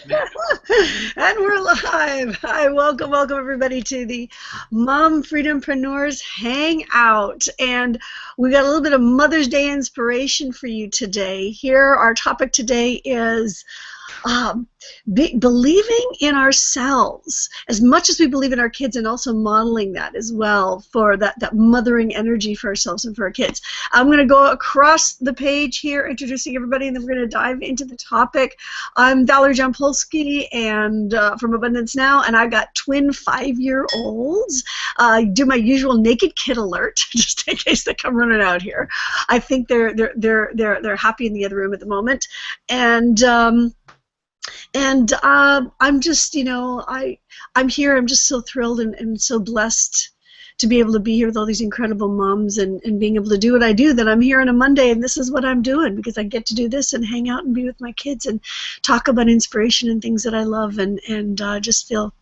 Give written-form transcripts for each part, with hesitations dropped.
And we're live. Hi, welcome everybody to the MumFreedomPreneurs Hangout. And we got a little bit of Mother's Day inspiration for you today. Here, our topic today is believing in ourselves as much as we believe in our kids, and also modeling that as well for that mothering energy for ourselves and for our kids. I'm going to go across the page here introducing everybody, and then we're going to dive into the topic. I'm Valerie Jampolsky, and from Abundance Now, and I got twin 5-year-olds. Do my usual naked kid alert just in case they come running out here. I think they're happy in the other room at the moment, and I'm just, I'm here. I'm just so thrilled and so blessed to be able to be here with all these incredible moms and being able to do what I do, that I'm here on a Monday and this is what I'm doing, because I get to do this and hang out and be with my kids and talk about inspiration and things that I love, and just feel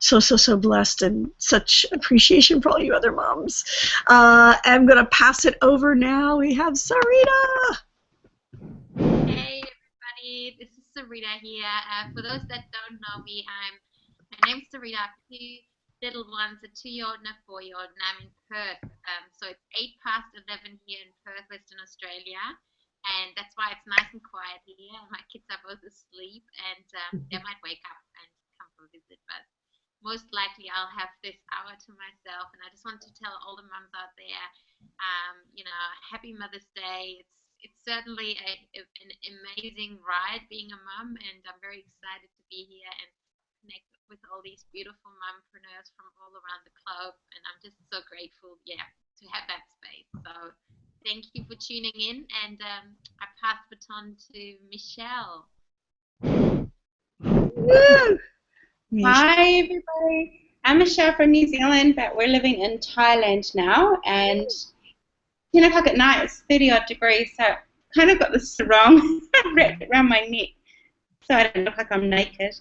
so blessed and such appreciation for all you other moms. I'm going to pass it over now. We have Sarita. Hey everybody, this is Sarita here. For those that don't know me, my name's Sarita. I have two little ones, a 2-year-old and a 4-year-old, and I'm in Perth. So it's 8 past 11 here in Perth, Western Australia, and that's why it's nice and quiet here. My kids are both asleep, and they might wake up and come for a visit, but most likely I'll have this hour to myself. And I just want to tell all the mums out there, happy Mother's Day. It's certainly an amazing ride being a mum, and I'm very excited to be here and connect with all these beautiful mumpreneurs from all around the globe, and I'm just so grateful, to have that space. So thank you for tuning in, and I pass the baton to Michelle. Hi everybody, I'm Michelle from New Zealand, but we're living in Thailand now, and 10 o'clock at night, it's 30-odd degrees, so I kind of got this wrong, wrapped around my neck, so I don't look like I'm naked.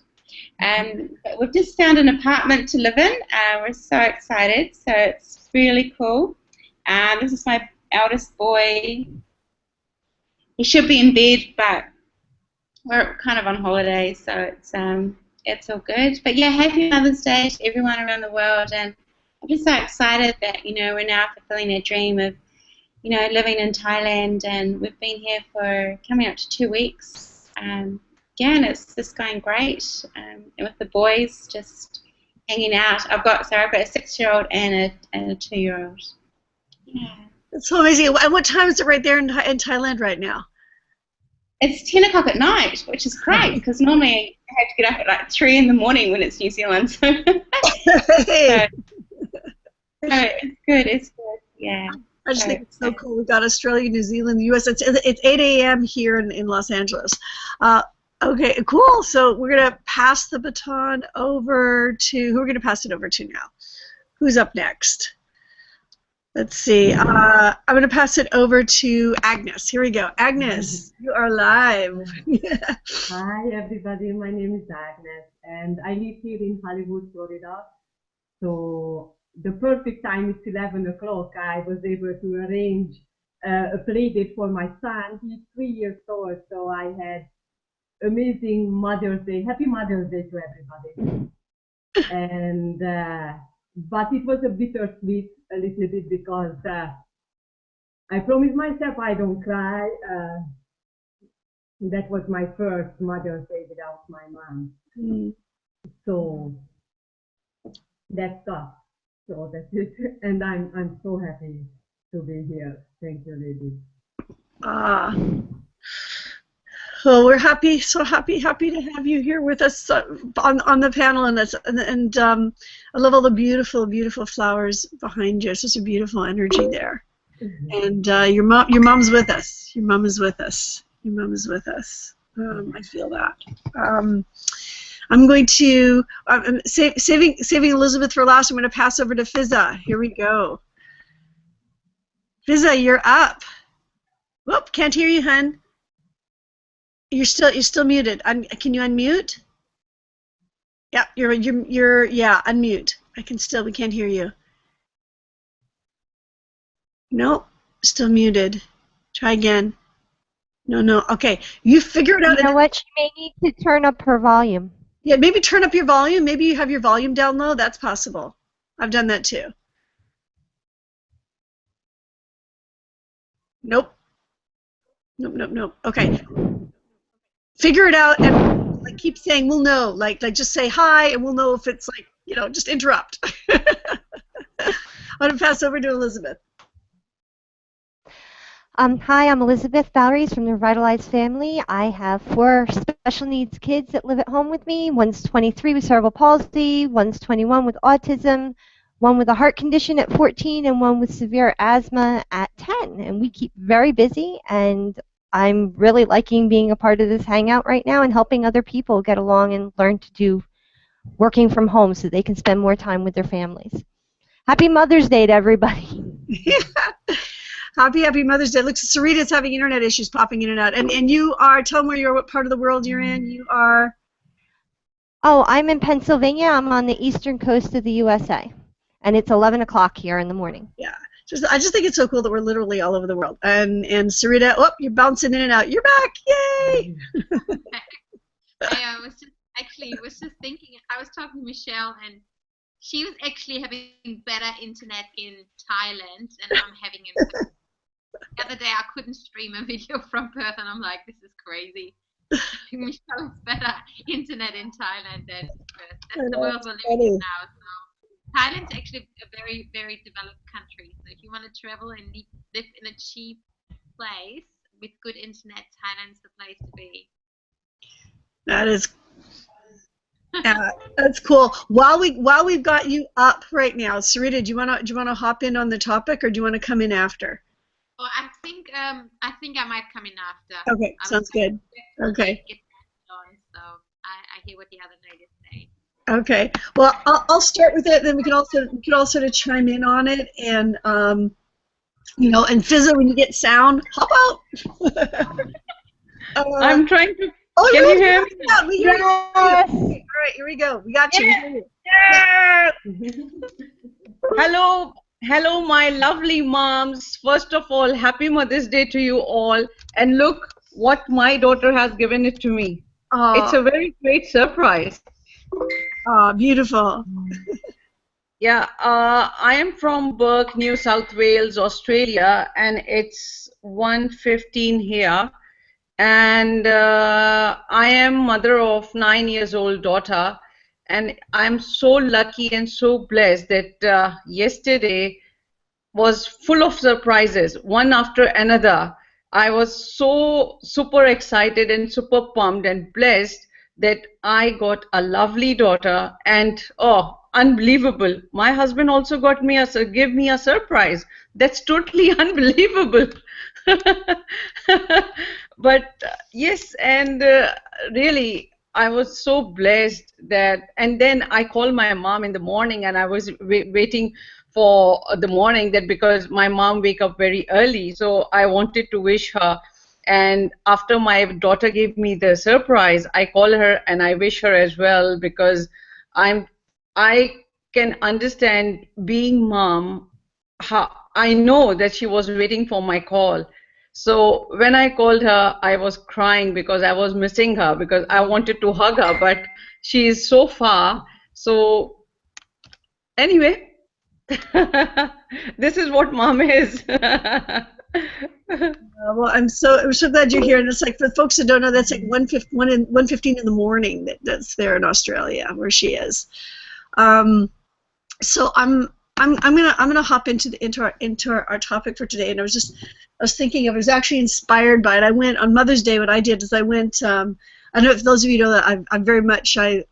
But we've just found an apartment to live in. We're so excited, so it's really cool. This is my eldest boy. He should be in bed, but we're kind of on holiday, so it's all good. But yeah, happy Mother's Day to everyone around the world, and I'm just so excited that, we're now fulfilling our dream of, living in Thailand, and we've been here for coming up to 2 weeks. And it's just going great. And with the boys, just hanging out. I've got a 6-year-old and a 2-year-old. Yeah. That's so amazing. And what time is it right there in Thailand right now? It's 10 o'clock at night, which is great, because normally I have to get up at like 3 in the morning when it's New Zealand. So, it's good. It's good. Yeah. I just think it's so cool. We've got Australia, New Zealand, the U.S. It's 8 a.m. here in Los Angeles. Okay, cool. So we're going to pass the baton over to, who are we going to pass it over to now? Who's up next? Let's see. I'm going to pass it over to Agnes. Here we go. Agnes, you are live. Hi, everybody. My name is Agnes, and I live here in Hollywood, Florida. So the perfect time is 11 o'clock. I was able to arrange a play date for my son. He's 3 years old, so I had amazing Mother's Day. Happy Mother's Day to everybody. And but it was a bittersweet a little bit, because I promised myself I don't cry. That was my first Mother's Day without my mom. So that's tough. So that's it. And I'm so happy to be here. Thank you, ladies. Well, we're happy, so happy to have you here with us on the panel, and I love all the beautiful flowers behind you. It's just a beautiful energy there. And your mom's with us. Your mom is with us. Your mom is with us. I feel that. I'm going to saving Elizabeth for last. I'm going to pass over to Fizza. Here we go. Fizza, you're up. Whoop! Can't hear you, hun. You're still muted. Can you unmute? Yeah, you're unmute. We can't hear you. Nope, still muted. Try again. No. Okay, you figure it out. You know what? She may need to turn up her volume. Yeah, maybe turn up your volume. Maybe you have your volume down low. That's possible. I've done that too. Nope. Nope. Okay. Figure it out and like keep saying we'll know. Like just say hi and we'll know if it's like, just interrupt. I'm going to pass over to Elizabeth. Hi, I'm Elizabeth Valeries from the Revitalized family. I have 4 special needs kids that live at home with me. One's 23 with cerebral palsy, one's 21 with autism, one with a heart condition at 14, and one with severe asthma at 10. And we keep very busy, and I'm really liking being a part of this hangout right now and helping other people get along and learn to do working from home so they can spend more time with their families. Happy Mother's Day to everybody. Happy Mother's Day. Look, Sarita's having internet issues popping in and out. And you are, tell them where you are, what part of the world you're in. You are? Oh, I'm in Pennsylvania. I'm on the eastern coast of the USA. And it's 11 o'clock here in the morning. Yeah. I just think it's so cool that we're literally all over the world. And Sarita, you're bouncing in and out. You're back. Yay! I was just thinking, I was talking to Michelle, and she was actually having better internet in Thailand, and I'm having it. The other day I couldn't stream a video from Perth, and I'm like, this is crazy. Michelle has better internet in Thailand than Perth. That's the world we're living in now. So Thailand's actually a very, very developed country. So if you want to travel and live in a cheap place with good internet, Thailand's the place to be. That's cool. While we've got you up right now, Sarita, do you wanna hop in on the topic, or do you want to come in after? Well, I think I might come in after. Okay, sounds good. Okay. So I hear what the other ladies say. Okay. Well, I'll start with it, then we can all sort of chime in on it, and and Fizzo, when you get sound, hop out. I'm trying to. Oh, can you hear me? Yeah, we hear you. All right, here we go. We got you. Yeah. Hello, my lovely moms. First of all, happy Mother's Day to you all. And look what my daughter has given it to me. It's a very great surprise. Oh, beautiful. Yeah, I am from Burke, New South Wales, Australia, and it's 1:15 here. And I am mother of 9-year-old daughter, and I'm so lucky and so blessed that yesterday was full of surprises, one after another. I was so super excited and super pumped and blessed that I got a lovely daughter, and unbelievable. My husband also gave me a surprise. That's totally unbelievable. But yes, and really, I was so blessed that, and then I called my mom in the morning, and I was waiting for the morning, that because my mom wake up very early, so I wanted to wish her. And after my daughter gave me the surprise, I call her and I wish her as well, because I can understand being mom. I know that she was waiting for my call. So when I called her, I was crying because I was missing her, because I wanted to hug her, but she is so far. So anyway, this is what mom is. Well, I'm so glad you're here. And it's like, for folks that don't know, that's like 1:15 in the morning. That's there in Australia, where she is. So I'm gonna hop into our topic for today. And I was thinking of, I was actually inspired by it. I went on Mother's Day. What I did is I went. I don't know if those of you know that I'm very much. I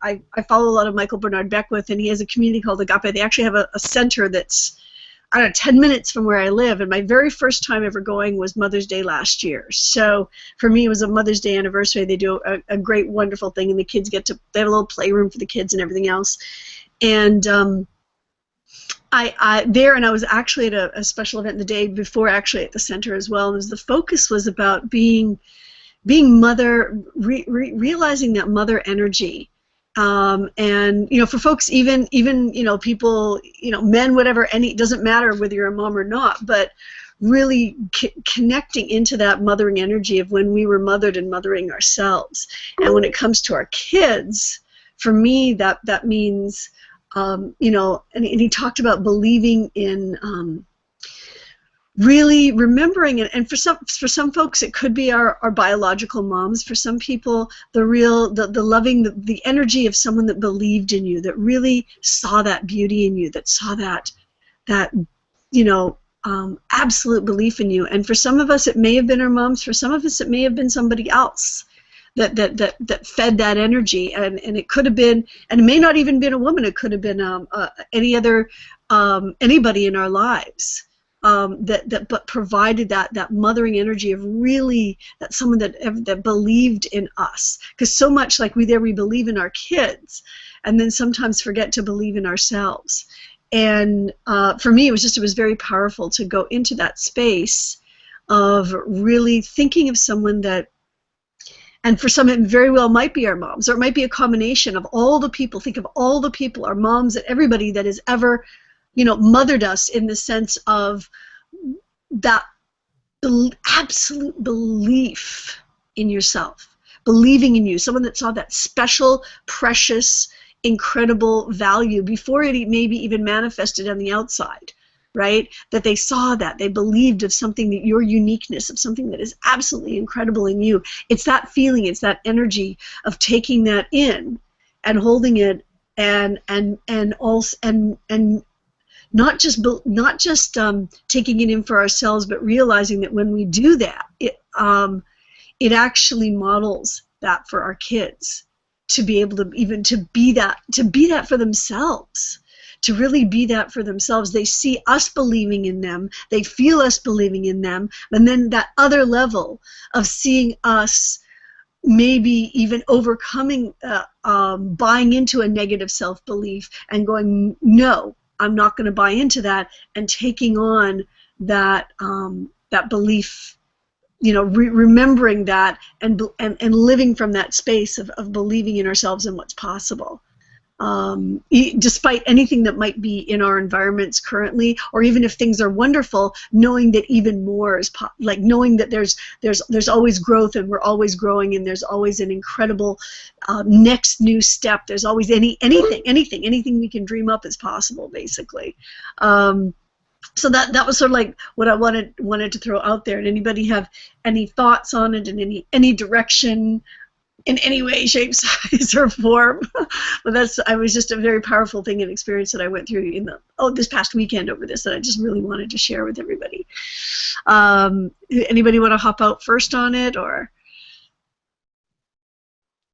follow a lot of Michael Bernard Beckwith, and he has a community called Agape. They actually have a center that's, I don't know, 10 minutes from where I live, and my very first time ever going was Mother's Day last year. So for me, it was a Mother's Day anniversary. They do a great, wonderful thing, and the kids they have a little playroom for the kids and everything else. And I was actually at a special event the day before, actually at the center as well. And the focus was about being mother, realizing that mother energy. And for folks, even people, men, whatever, it doesn't matter whether you're a mom or not, but really connecting into that mothering energy of when we were mothered and mothering ourselves. And when it comes to our kids, for me, that means, you know, and he talked about believing in really remembering it. And for some folks, it could be our biological moms. For some people, the loving, the energy of someone that believed in you, that really saw that beauty in you, that saw that you know, absolute belief in you. And for some of us, it may have been our moms. For some of us, it may have been somebody else that fed that energy. And it could have been, and it may not even been a woman. It could have been any other anybody in our lives. But provided that mothering energy of really that someone that believed in us, because so much like we believe in our kids, and then sometimes forget to believe in ourselves. And for me, it was very powerful to go into that space of really thinking of someone that. And for some, it very well might be our moms, or it might be a combination of all the people. Think of all the people, our moms, and everybody that has ever, you know, mothered us in the sense of that absolute belief in yourself, believing in you, someone that saw that special, precious, incredible value before it maybe even manifested on the outside, right? That they saw that, they believed of something, that your uniqueness, of something that is absolutely incredible in you. It's that feeling, it's that energy of taking that in and holding it, and not just taking it in for ourselves, but realizing that when we do that, it actually models that for our kids, to be able to even to be that for themselves, to really be that for themselves. They see us believing in them, they feel us believing in them, and then that other level of seeing us maybe even overcoming, buying into a negative self-belief and going, no, I'm not going to buy into that, and taking on that that belief, you know, remembering that and living from that space of believing in ourselves and what's possible. Despite anything that might be in our environments currently, or even if things are wonderful, knowing that even more is like knowing that there's always growth, and we're always growing, and there's always an incredible next new step. There's always anything we can dream up is possible, basically. So that was sort of like what I wanted to throw out there. And anybody have any thoughts on it in any direction, in any way, shape, size, or form? But it was just a very powerful thing and experience that I went through this past weekend over this, that I just really wanted to share with everybody. Anybody want to hop out first on it, or?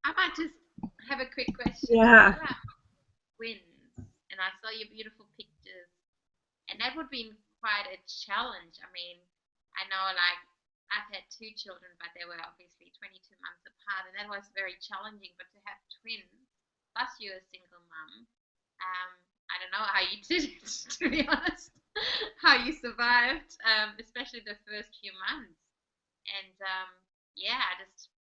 I might just have a quick question. Yeah. Twins, and I saw your beautiful pictures, and that would be quite a challenge. I mean, I know, like, I've had 2 children, but they were obviously 22 months apart, and that was very challenging. But to have twins, plus you're a single mom, I don't know how you did it, to be honest, how you survived, especially the first few months. And yeah, just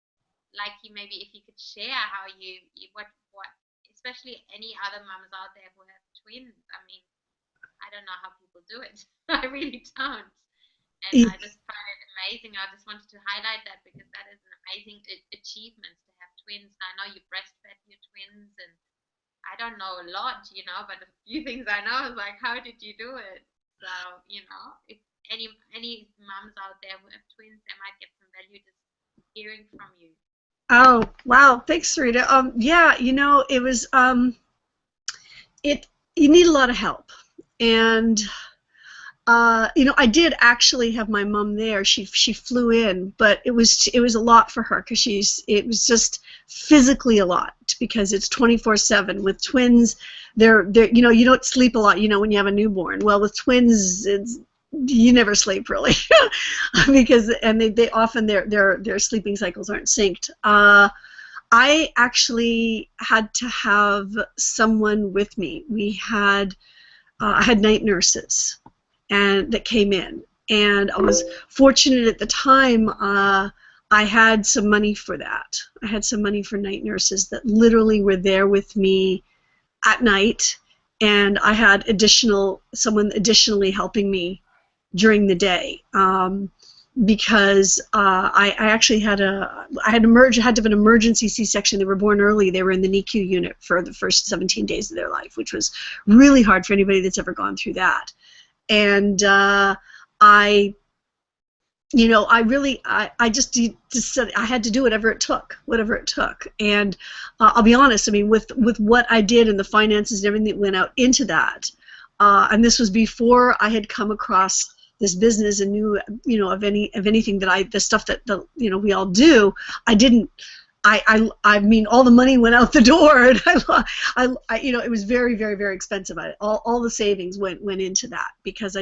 like maybe if you could share how what especially any other moms out there who have twins. I mean, I don't know how people do it. I really don't. And I just find it amazing. I just wanted to highlight that, because that is an amazing achievement to have twins. And I know you breastfed your twins, and I don't know a lot, you know, but a few things I know is like, how did you do it? So, you know, if any moms out there who have twins, they might get some value just hearing from you. Oh, wow. Thanks, Rita. Yeah, you know, it was, you need a lot of help. And, you know, I did actually have my mom there. She flew in, but it was a lot for her, because it was just physically a lot, because it's 24/7 with twins. They're you know, you don't sleep a lot, you know, when you have a newborn. Well, with twins, you never sleep really, because they often their sleeping cycles aren't synced. I actually had to have someone with me. I had night nurses and that came in, and I was fortunate at the time. I had some money for that. I had some money for night nurses that literally were there with me at night, and I had someone additionally helping me during the day. Because I actually had to have an emergency C-section. They were born early. They were in the NICU unit for the first 17 days of their life, which was really hard for anybody that's ever gone through that. And I just said I had to do whatever it took. And I'll be honest, I mean, with what I did and the finances and everything that went out into that, and this was before I had come across this business and knew, of anything that the stuff that we all do. I mean, all the money went out the door, and it was very, very, very expensive. All the savings went into that because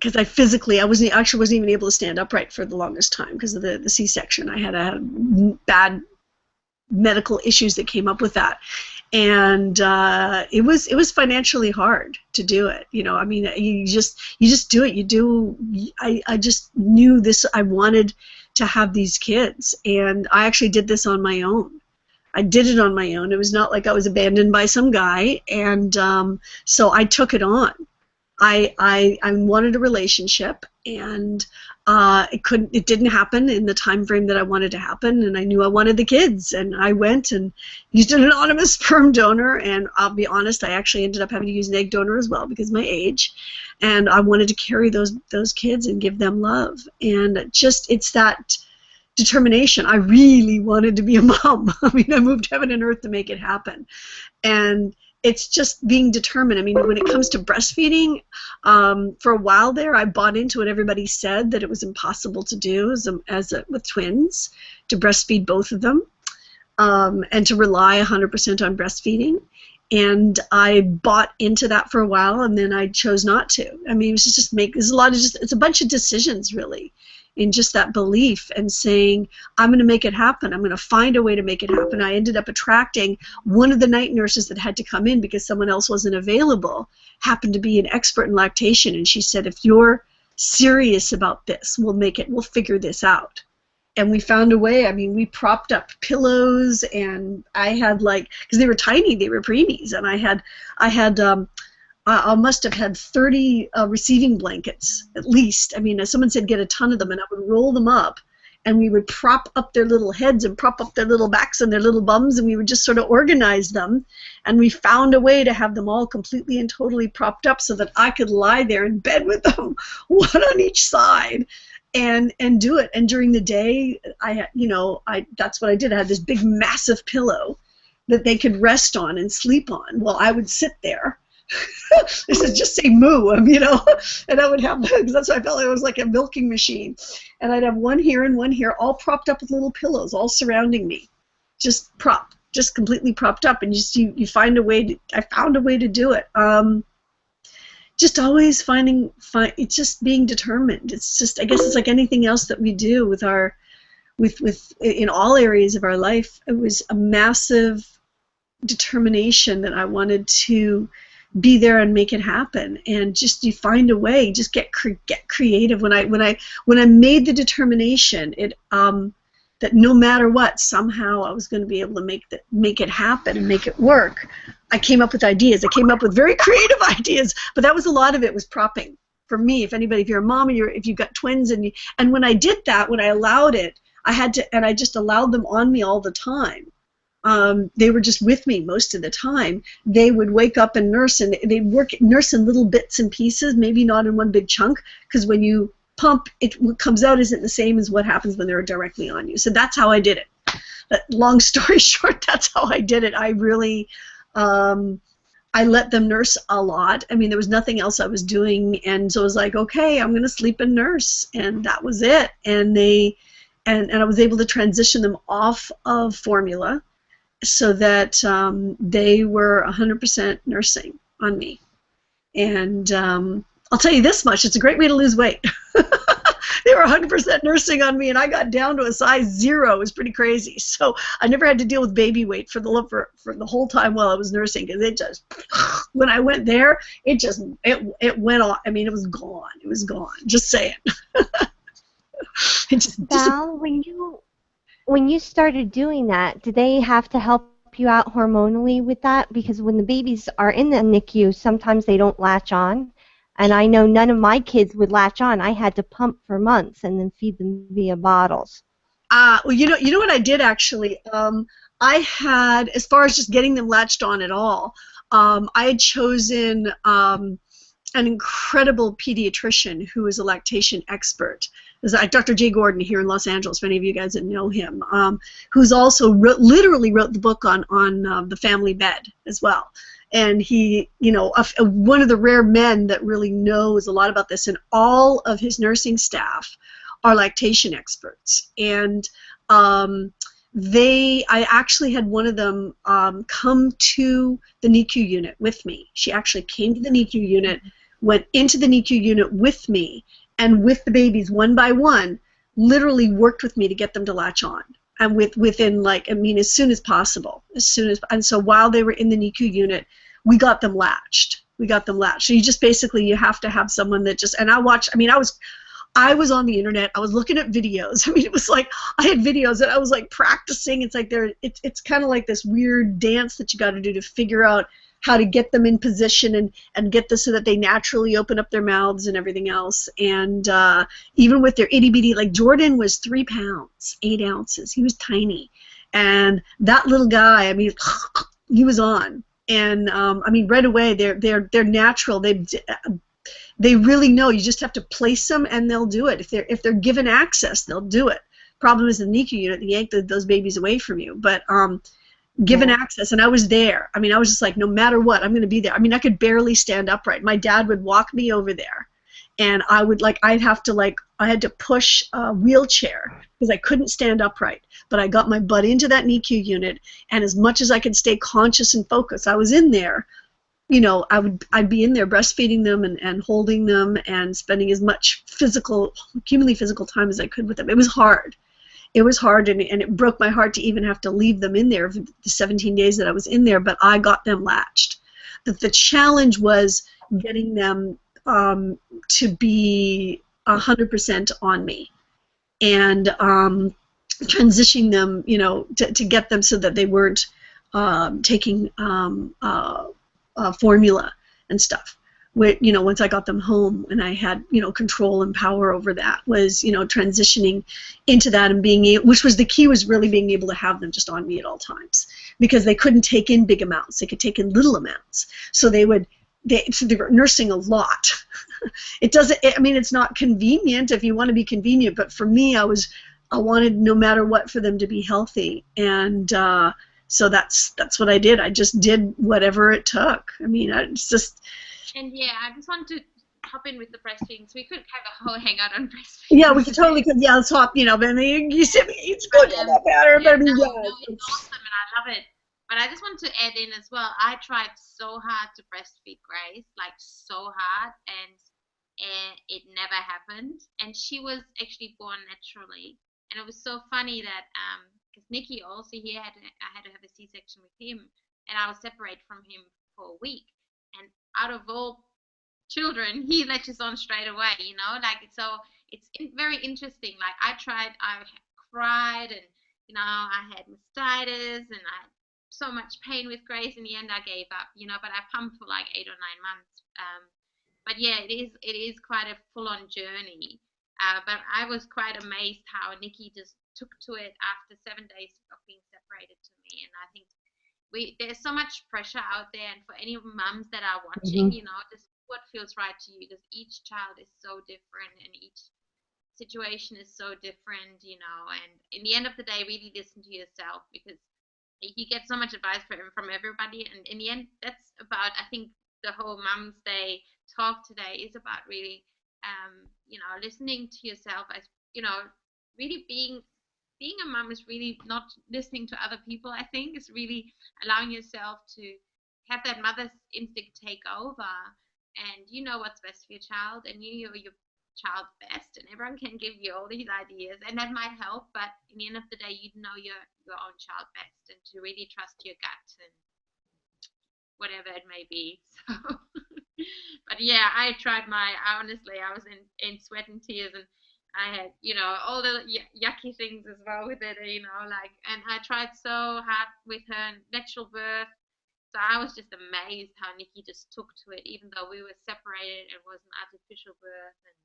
because I wasn't even able to stand upright for the longest time because of the C-section. I had bad medical issues that came up with that, and it was financially hard to do it. I mean, you just do it. I just knew this. I wanted to have these kids, and I actually did this on my own. I did it on my own. It was not like I was abandoned by some guy, and so I took it on. I wanted a relationship, and it didn't happen in the time frame that I wanted to happen, and I knew I wanted the kids, and I went and used an anonymous sperm donor, and I'll be honest, I actually ended up having to use an egg donor as well because of my age, and I wanted to carry those kids and give them love, and it's that determination. I really wanted to be a mom. I mean, I moved heaven and earth to make it happen, and it's just being determined. I mean, when it comes to breastfeeding, for a while there, I bought into what everybody said, that it was impossible to do with twins, to breastfeed both of them, and to rely 100% on breastfeeding. And I bought into that for a while, and then I chose not to. I mean, it was it's a bunch of decisions, really, in just that belief and saying, I'm going to make it happen. I'm going to find a way to make it happen. I ended up attracting one of the night nurses that had to come in because someone else wasn't available, happened to be an expert in lactation, and she said, if you're serious about this, we'll figure this out. And we found a way. I mean, we propped up pillows, and I had because they were tiny, they were preemies, and I must have had 30 receiving blankets, at least. I mean, someone said get a ton of them, and I would roll them up, and we would prop up their little heads and prop up their little backs and their little bums, and we would just sort of organize them. And we found a way to have them all completely and totally propped up so that I could lie there in bed with them, one on each side, and do it. And during the day, that's what I did. I had this big, massive pillow that they could rest on and sleep on while I would sit there. They said, just say moo, and I would have, because that's what I felt like. It was like a milking machine, and I'd have one here and one here, all propped up with little pillows, all surrounding me, just completely propped up, and you find a way. I found a way to do it. Just always it's just being determined. It's just, I guess it's like anything else that we do with in all areas of our life. It was a massive determination that I wanted to be there and make it happen, and just you find a way. Just get creative. When I made the determination, that no matter what, somehow I was going to be able to make it happen and make it work. I came up with ideas. I came up with very creative ideas, but that was a lot of it was propping. For me, if you're a mom and if you've got twins, and when I did that, when I allowed it, I just allowed them on me all the time. They were just with me most of the time. They would wake up and nurse, and they'd nurse in little bits and pieces, maybe not in one big chunk, because when you pump, what comes out isn't the same as what happens when they're directly on you. So that's how I did it. But long story short, that's how I did it. I really, I let them nurse a lot. I mean, there was nothing else I was doing, and so I was like, okay, I'm going to sleep and nurse, and that was it. And I was able to transition them off of formula, so that they were 100% nursing on me. And I'll tell you this much, it's a great way to lose weight. They were 100% nursing on me, and I got down to a size 0. It was pretty crazy. So I never had to deal with baby weight for the whole time while I was nursing, because it just, when I went there, it went off. I mean, it was gone. It was gone. Just saying. Val, when you started doing that, did they have to help help you out hormonally with that, because when the babies are in the NICU, sometimes they don't latch on. And I know none of my kids would latch on. I had to pump for months and then feed them via bottles. Well, you know what I did actually. I had, as far as just getting them latched on at all, I had chosen an incredible pediatrician who is a lactation expert. There's Dr. Jay Gordon here in Los Angeles, for any of you guys that know him, who's also literally wrote the book on the family bed as well. And he, one of the rare men that really knows a lot about this, and all of his nursing staff are lactation experts. And I actually had one of them come to the NICU unit with me. She actually came to the NICU unit, went into the NICU unit with me, and with the babies one by one, literally worked with me to get them to latch on. And within as soon as possible, and so while they were in the NICU unit, we got them latched. So you have to have someone that just, and I was on the internet. I was looking at videos. I mean, it was like I had videos that I was like practicing. It's like it's kind of like this weird dance that you got to do to figure out how to get them in position and get this so that they naturally open up their mouths and everything else. And even with their itty bitty, like Jordan was 3 pounds, 8 ounces. He was tiny, and that little guy, I mean, he was on. And I mean, right away they're natural. They really know. You just have to place them, and they'll do it. If they're given access, they'll do it. Problem is, the NICU unit, they yank those babies away from you. But given access, and I was there. I mean, I was just like, no matter what, I'm going to be there. I mean, I could barely stand upright. My dad would walk me over there, and I had to push a wheelchair because I couldn't stand upright. But I got my butt into that NICU unit, and as much as I could stay conscious and focused, I was in there. I'd be in there breastfeeding them and holding them and spending as much humanly physical time as I could with them. It was hard. And it broke my heart to even have to leave them in there for the 17 days that I was in there, but I got them latched. The challenge was getting them to be 100% on me, and transitioning them, to get them so that they weren't taking formula and stuff. Once I got them home and I had, control and power over that, was, transitioning into that and which was the key, was really being able to have them just on me at all times, because they couldn't take in big amounts. They could take in little amounts. So they were nursing a lot. It's not convenient if you want to be convenient, but for me, I wanted, no matter what, for them to be healthy. And so that's what I did. I just did whatever it took. I mean, it's just. And yeah, I just want to hop in with the breastfeeding, so we could have a whole hangout on breastfeeding. Yeah, we could totally. Yeah, let's hop. But you said it's going down that pattern, but it's awesome, and I love it. But I just want to add in as well. I tried so hard to breastfeed Grace, like so hard, and it never happened. And she was actually born naturally, and it was so funny that because Nikki also I had to have a C-section with him, and I was separated from him for a week. And out of all children, he latches on straight away, so it's very interesting. Like I cried, and I had mastitis, and I had so much pain with Grace. In the end, I gave up, but I pumped for like 8 or 9 months. But yeah, it is quite a full-on journey. But I was quite amazed how Nikki just took to it after 7 days of being separated to me. And I think there's so much pressure out there, and for any mums that are watching, just what feels right to you, because each child is so different and each situation is so different, and in the end of the day, really listen to yourself, because you get so much advice from everybody, and in the end, that's about, I think, the whole Mums Day talk today is about really, listening to yourself, as really being a mom is really not listening to other people. I think it's really allowing yourself to have that mother's instinct take over, and you know what's best for your child, and you know your child's best, and everyone can give you all these ideas, and that might help, but in the end of the day, you know your own child best, and to really trust your gut and whatever it may be. So but yeah, I tried honestly, I was in sweat and tears, and I had, all the yucky things as well with it, like, and I tried so hard with her natural birth. So I was just amazed how Nikki just took to it, even though we were separated. It was an artificial birth, and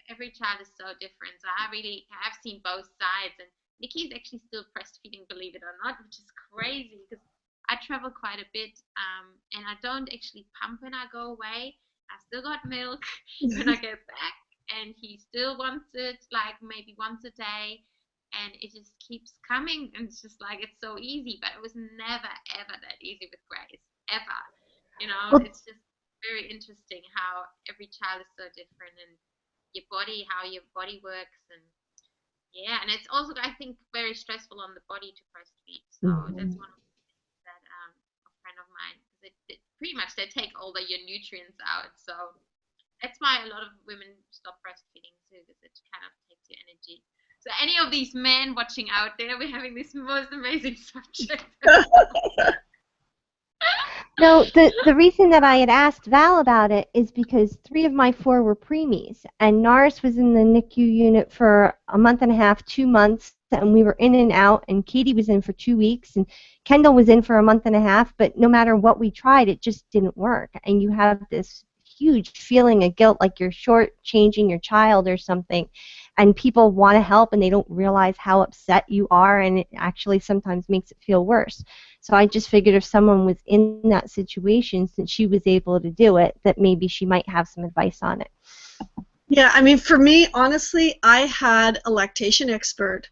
every child is so different. So I've seen both sides, and Nikki's actually still breastfeeding, believe it or not, which is crazy because I travel quite a bit, and I don't actually pump when I go away. I still got milk when I get back, and he still wants it like maybe once a day, and it just keeps coming, and it's just like it's so easy, but it was never ever that easy with Grace, ever. Well, It's just very interesting how every child is so different, and your body, how your body works, and yeah, and it's also I think very stressful on the body to breastfeed. So that's one of the things that a friend of mine, because it pretty much they take all your nutrients out. So that's why a lot of women stop breastfeeding too, because it kind of takes your energy. So any of these men watching out there, we're having this most amazing subject. No, the reason that I had asked Val about it is because 3 of my 4 were preemies, and Nars was in the NICU unit for a month and a half, 2 months, and we were in and out, and Katie was in for 2 weeks, and Kendall was in for a month and a half, but no matter what we tried, it just didn't work, and you have this huge feeling of guilt, like you're shortchanging your child or something, and people want to help, and they don't realize how upset you are, and it actually sometimes makes it feel worse. So I just figured if someone was in that situation, since she was able to do it, that maybe she might have some advice on it. Yeah, I mean, for me, honestly, I had a lactation expert.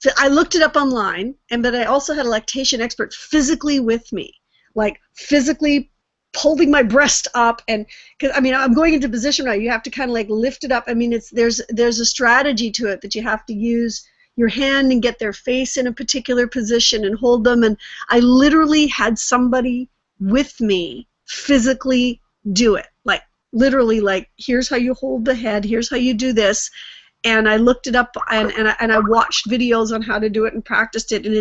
So I looked it up online, but I also had a lactation expert physically with me, like physically holding my breast up, and because I mean, I'm going into position right. You have to kind of like lift it up. I mean, there's a strategy to it that you have to use your hand and get their face in a particular position and hold them. And I literally had somebody with me physically do it, like literally, like here's how you hold the head, here's how you do this. And I looked it up, and I watched videos on how to do it and practiced it, and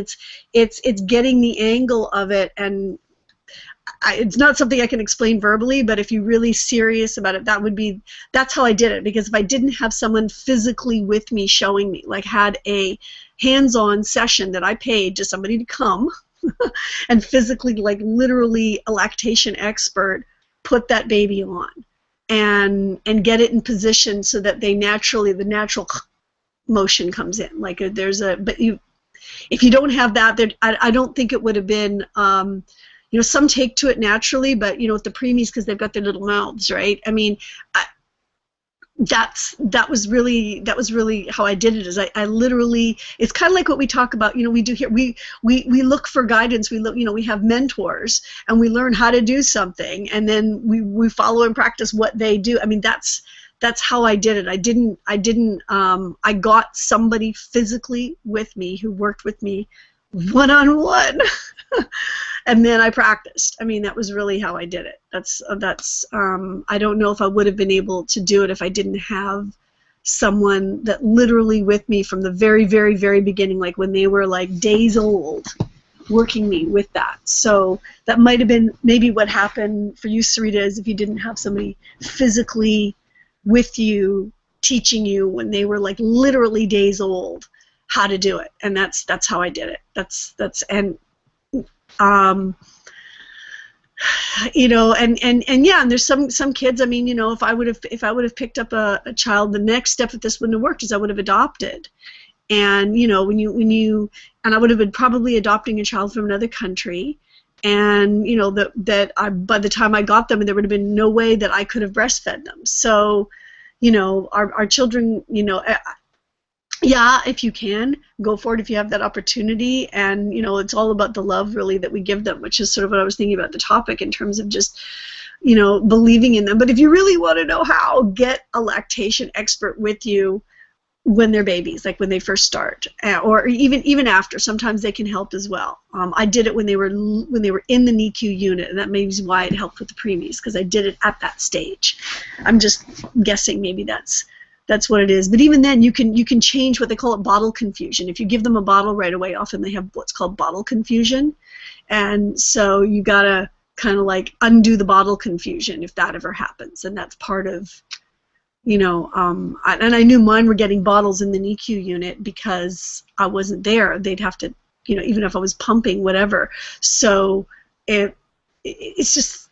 it's getting the angle of it, and it's not something I can explain verbally, but if you're really serious about it, that's how I did it, because if I didn't have someone physically with me showing me, like had a hands-on session that I paid to somebody to come and physically, like literally a lactation expert, put that baby on and get it in position so that the natural motion comes in. Like if you don't have that, I don't think it would have been, some take to it naturally, but with the preemies, because they've got their little mouths, right? I mean, that was really how I did it. Is I literally, it's kind of like what we talk about. We do here. We look for guidance. We look. We have mentors, and we learn how to do something, and then we follow and practice what they do. I mean, that's how I did it. I got somebody physically with me who worked with me one-on-one. And then I practiced. I mean, that was really how I did it. I don't know if I would have been able to do it if I didn't have someone that literally with me from the very, very, very beginning, like when they were like days old, working me with that. So that might have been maybe what happened for you, Sarita, is if you didn't have somebody physically with you teaching you when they were like literally days old how to do it. And that's how I did it. And there's some kids. I mean, if I would have picked up a child, the next step if this wouldn't have worked is I would have adopted. And I would have been probably adopting a child from another country, and by the time I got them, there would have been no way that I could have breastfed them. So, our children, yeah, if you can, go for it if you have that opportunity. And, it's all about the love, really, that we give them, which is sort of what I was thinking about the topic in terms of just, believing in them. But if you really want to know how, get a lactation expert with you when they're babies, like when they first start, or even after. Sometimes they can help as well. I did it when they were in the NICU unit, and that may be why it helped with the preemies, because I did it at that stage. I'm just guessing maybe that's what it is. But even then, you can change what they call it bottle confusion. If you give them a bottle right away, often they have what's called bottle confusion, and so you gotta kind of like undo the bottle confusion if that ever happens, and that's part of And I knew mine were getting bottles in the NICU unit because I wasn't there. They'd have to, even if I was pumping, whatever. So it's just,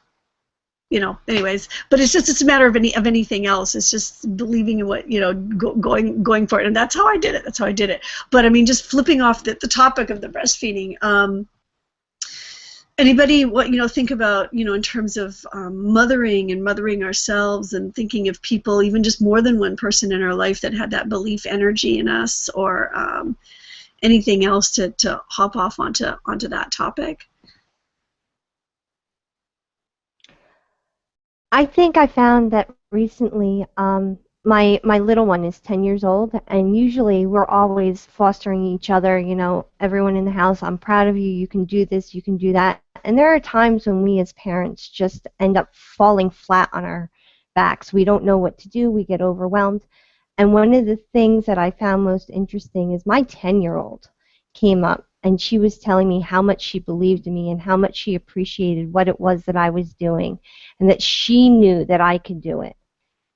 anyways. But it's a matter of anything else. It's just believing in what, going for it. And that's how I did it. But I mean, just flipping off the topic of the breastfeeding. Anybody think about in terms of mothering and mothering ourselves, and thinking of people, even just more than one person in our life that had that belief energy in us, or anything else to hop off onto that topic? I think I found that recently. My little one is 10 years old, and usually we're always fostering each other. Everyone in the house, I'm proud of you. You can do this. You can do that. And there are times when we as parents just end up falling flat on our backs. We don't know what to do. We get overwhelmed. And one of the things that I found most interesting is my 10-year-old came up, and she was telling me how much she believed in me and how much she appreciated what it was that I was doing, and that she knew that I could do it.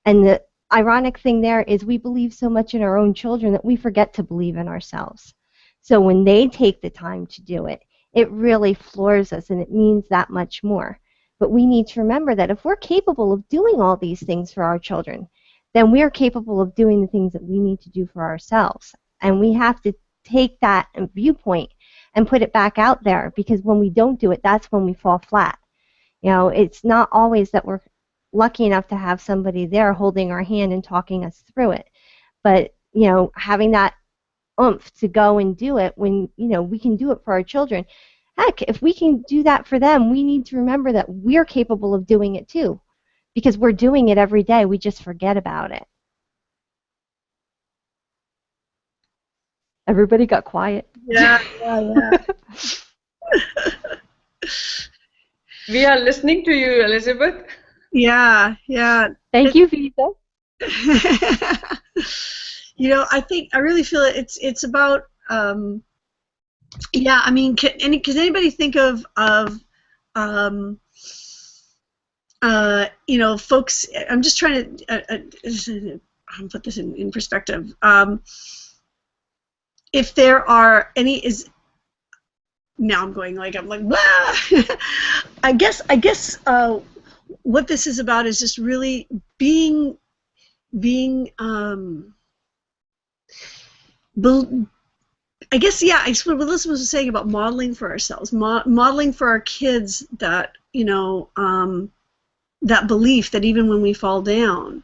And the ironic thing there is we believe so much in our own children that we forget to believe in ourselves. So when they take the time to do it, it really floors us, and it means that much more. But we need to remember that if we're capable of doing all these things for our children, then we're capable of doing the things that we need to do for ourselves. And we have to take that viewpoint and put it back out there, because when we don't do it, that's when we fall flat. It's not always that we're lucky enough to have somebody there holding our hand and talking us through it. But, having that oomph to go and do it when, we can do it for our children. Heck, if we can do that for them, we need to remember that we're capable of doing it too, because we're doing it every day. We just forget about it. Everybody got quiet. Yeah. We are listening to you, Elizabeth. Yeah. Thank you, Vita. I really feel it's about I mean, can anybody think of folks? I'm just trying to put this in perspective. If there are any, now I'm like blah. I guess what this is about is just really being I guess, it's what Elizabeth was saying about modeling for ourselves, modeling for our kids that, that belief that even when we fall down,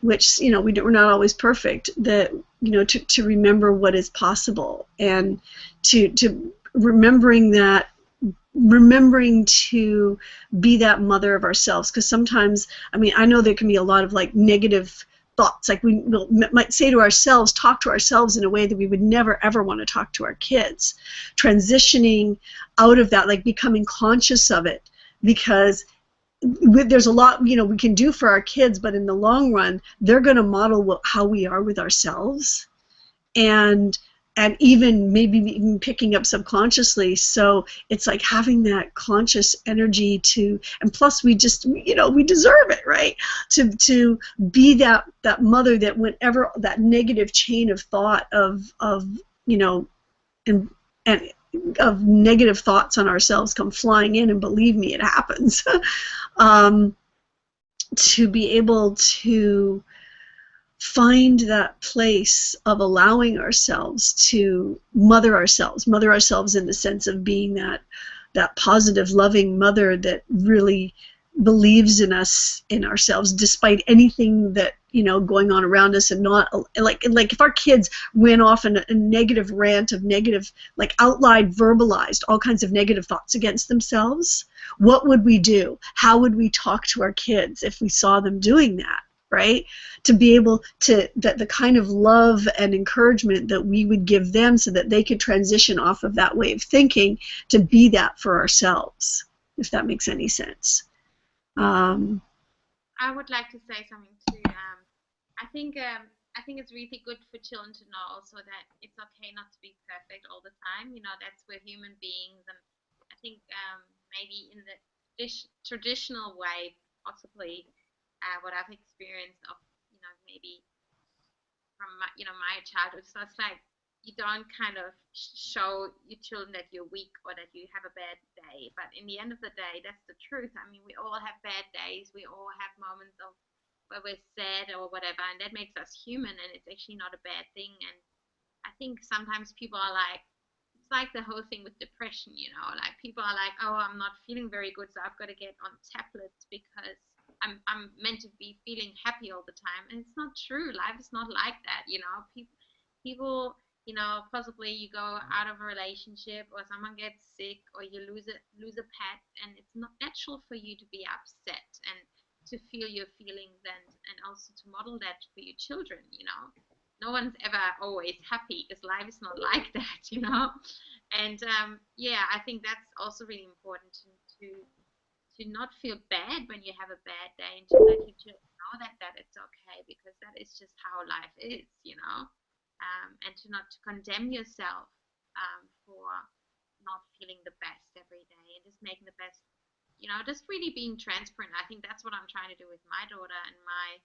which, we're not always perfect, that, to remember what is possible, and to remembering to be that mother of ourselves. Because sometimes, I mean, I know there can be a lot of negative thoughts, we might say to ourselves, talk to ourselves in a way that we would never ever want to talk to our kids. Transitioning out of that, becoming conscious of it, because there's a lot we can do for our kids, but in the long run, they're going to model how we are with ourselves, and even maybe even picking up subconsciously. So it's having that conscious energy and plus we just, we deserve it, right? To be that mother that whenever that negative chain of thought of and of negative thoughts on ourselves come flying in, and believe me, it happens, to be able to find that place of allowing ourselves to mother ourselves in the sense of being that positive, loving mother that really believes in us, in ourselves, despite anything that going on around us, and not like if our kids went off in a negative rant of negative, out loud verbalized all kinds of negative thoughts against themselves, what would we do? How would we talk to our kids if we saw them doing that? Right? To be able to, that the kind of love and encouragement that we would give them so that they could transition off of that way of thinking to be that for ourselves, if that makes any sense. I would like to say something too. I think it's really good for children to know also that it's okay not to be perfect all the time. That's we're human beings, and I think maybe in the traditional way, possibly what I've experienced of maybe from my childhood. So it's like you don't kind of show your children that you're weak or that you have a bad day. But in the end of the day, that's the truth. I mean, we all have bad days. We all have moments of where we're sad or whatever, and that makes us human, and it's actually not a bad thing. And I think sometimes people are like, it's like the whole thing with depression, like people are like, oh, I'm not feeling very good, so I've got to get on tablets because I'm meant to be feeling happy all the time. And it's not true. Life is not like that. People, possibly you go out of a relationship or someone gets sick or you lose a pet, and it's not natural for you to be upset and to feel your feelings and also to model that for your children. No one's ever always happy because life is not like that. And I think that's also really important to not feel bad when you have a bad day, and to let your children know that it's okay, because that is just how life is. And to not to condemn yourself for not feeling the best every day, and just making the best, just really being transparent. I think that's what I'm trying to do with my daughter and my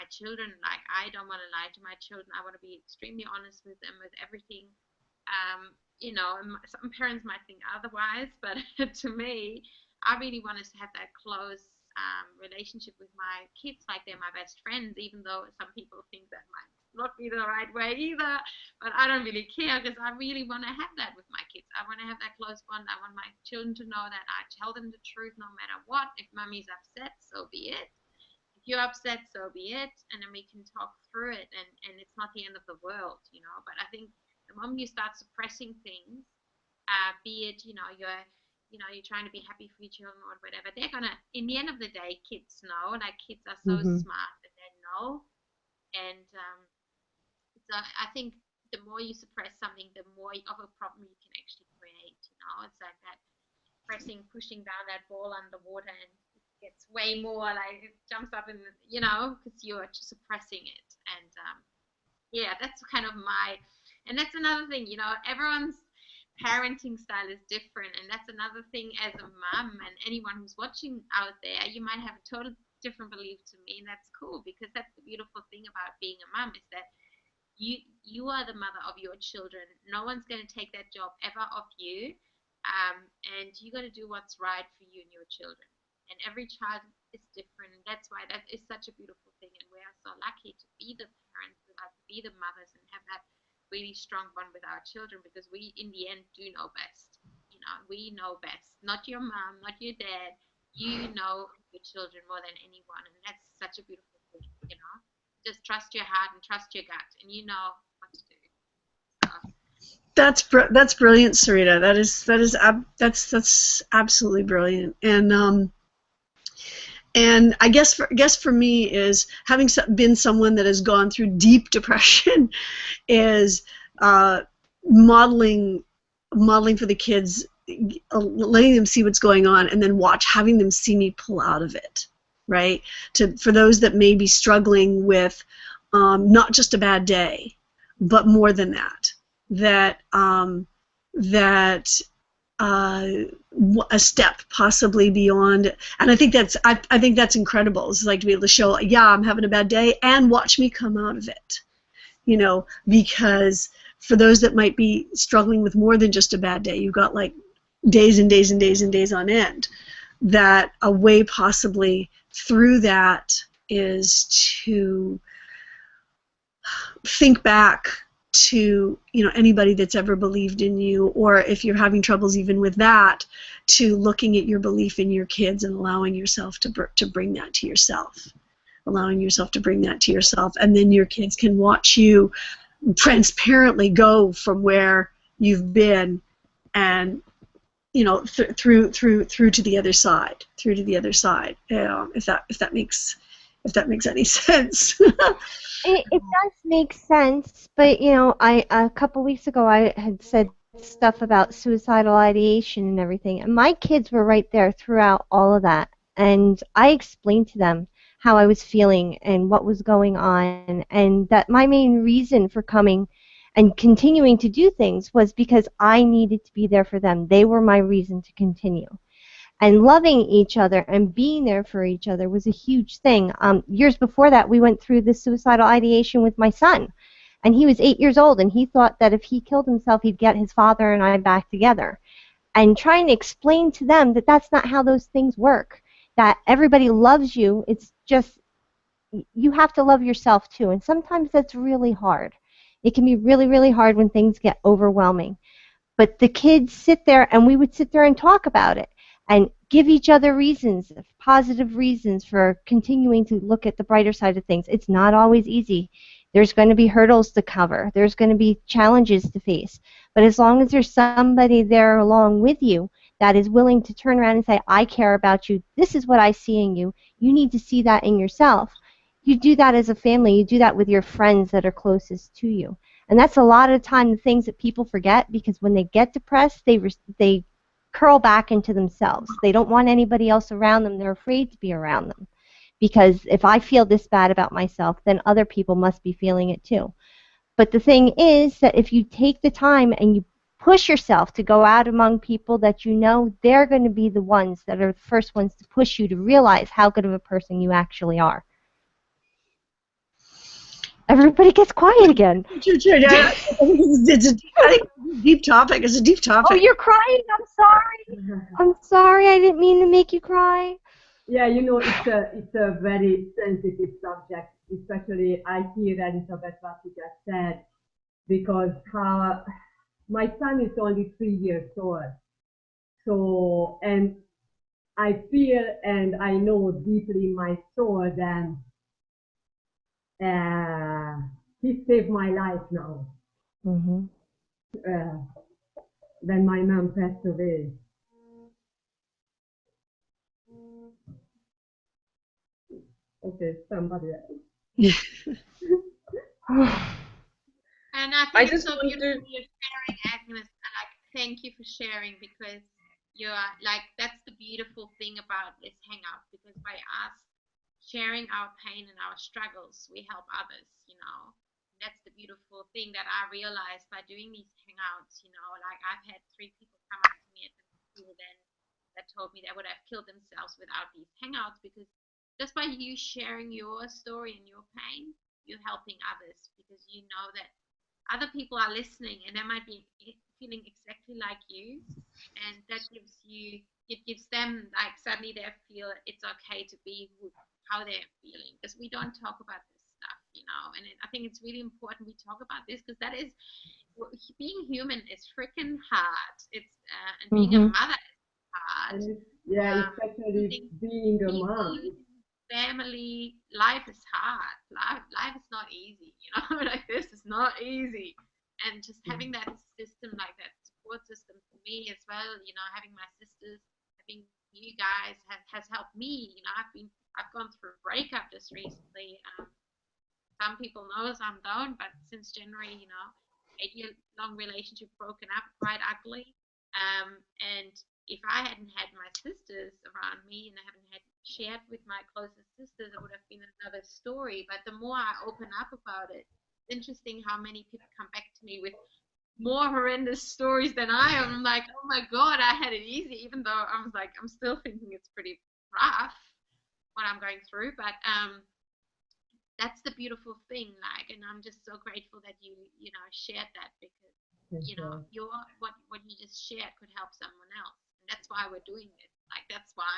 children. Like, I don't want to lie to my children. I want to be extremely honest with them with everything. Some parents might think otherwise, but to me, I really want us to have that close relationship with my kids, like they're my best friends, even though some people think that might not be the right way either. But I don't really care, because I really want to have that with my kids. I want to have that close bond. I want my children to know that I tell them the truth no matter what. If mommy's upset, so be it. If you're upset, so be it. And then we can talk through it, and it's not the end of the world. But I think the moment you start suppressing things, be it, you're trying to be happy for your children or whatever, they're gonna, in the end of the day, kids know. Like, kids are so smart that they know. And so I think the more you suppress something, the more of a problem you can actually create. It's like that pushing down that ball underwater, and it gets way more, like it jumps up, and because you're just suppressing it. And that's kind of and that's another thing. Everyone's parenting style is different, and that's another thing. As a mom, and anyone who's watching out there, you might have a total different belief to me, and that's cool, because that's the beautiful thing about being a mom, is that you are the mother of your children. No one's going to take that job ever off you, and you got to do what's right for you and your children. And every child is different, and that's why that is such a beautiful thing. And we are so lucky to be the parents, to be the mothers, and have that really strong bond with our children, because we, in the end, do know best. We know best. Not your mom, not your dad. You know your children more than anyone, and that's such a beautiful thing. Just trust your heart and trust your gut, and you know what to do. So. That's brilliant, Sarita. That's absolutely brilliant. And I guess for me, is having been someone that has gone through deep depression, is modeling for the kids, letting them see what's going on, and then having them see me pull out of it. Right? For those that may be struggling with not just a bad day, but more than that, a step possibly beyond. And I think that's incredible. It's like to be able to show, yeah, I'm having a bad day, and watch me come out of it. Because for those that might be struggling with more than just a bad day, you've got like days and days and days and days on end, that a way possibly through that is to think back to anybody that's ever believed in you, or if you're having troubles even with that, to looking at your belief in your kids and allowing yourself to bring that to yourself, and then your kids can watch you transparently go from where you've been, and through to the other side, if that makes any sense. It does make sense, but a couple weeks ago I had said stuff about suicidal ideation and everything, and my kids were right there throughout all of that, and I explained to them how I was feeling and what was going on, and that my main reason for coming and continuing to do things was because I needed to be there for them. They were my reason to continue. And loving each other and being there for each other was a huge thing. Years before that, we went through the suicidal ideation with my son. And he was 8 years old, and he thought that if he killed himself, he'd get his father and I back together. And trying to explain to them that that's not how those things work, that everybody loves you. It's just you have to love yourself too. And sometimes that's really hard. It can be really, really hard when things get overwhelming. But the kids sit there, and we would sit there and talk about it and give each other reasons, positive reasons for continuing to look at the brighter side of things. It's not always easy. There's going to be hurdles to cover. There's going to be challenges to face. But as long as there's somebody there along with you that is willing to turn around and say, I care about you. This is what I see in you. You need to see that in yourself. You do that as a family. You do that with your friends that are closest to you. And that's a lot of the time the things that people forget, because when they get depressed, they curl back into themselves. They don't want anybody else around them. They're afraid to be around them. Because if I feel this bad about myself, then other people must be feeling it too. But the thing is that if you take the time and you push yourself to go out among people that you know, they're going to be the ones that are the first ones to push you to realize how good of a person you actually are. Everybody gets quiet again. I think it's a deep topic. It's a deep topic. Oh, you're crying? I'm sorry. I'm sorry. I didn't mean to make you cry. Yeah, you know, it's a very sensitive subject, especially I hear Elizabeth what you just said, because my son is only 3 years old. So, and I feel and I know deeply in my soul that he saved my life now. Mm-hmm. When my mom passed away. Okay, somebody else. And I think it's so beautiful you're sharing, Agnes. Like, thank you for sharing, because you're like, that's the beautiful thing about this hangout, because by us sharing our pain and our struggles, we help others, you know. That's the beautiful thing that I realized by doing these hangouts, you know. Like, I've had 3 people come up to me at the school then that told me they would have killed themselves without these hangouts, because just by you sharing your story and your pain, you're helping others, because you know that other people are listening and they might be feeling exactly like you, and that gives them, like, suddenly they feel it's okay to be how they're feeling, because we don't talk about this stuff, you know. And I think it's really important we talk about this, because that is, being human is freaking hard. It's and being a mother is hard. Yeah, especially being a mom. Family life is hard. Life is not easy, you know. Like, this is not easy. And just having that system, like that support system for me as well, you know, having my sisters, having you guys has helped me. You know, I've gone through a breakup just recently. Some people know, some don't, but since January, you know, 8-year-long relationship broken up, quite ugly. And if I hadn't had my sisters around me and I haven't had shared with my closest sisters, it would have been another story. But the more I open up about it, it's interesting how many people come back to me with more horrendous stories than I am. I'm like, oh my God, I had it easy, even though I was like, I'm still thinking it's pretty rough what I'm going through. But that's the beautiful thing, like, and I'm just so grateful that you know, shared that, because you know, what you just shared could help someone else, and that's why we're doing this. Like, that's why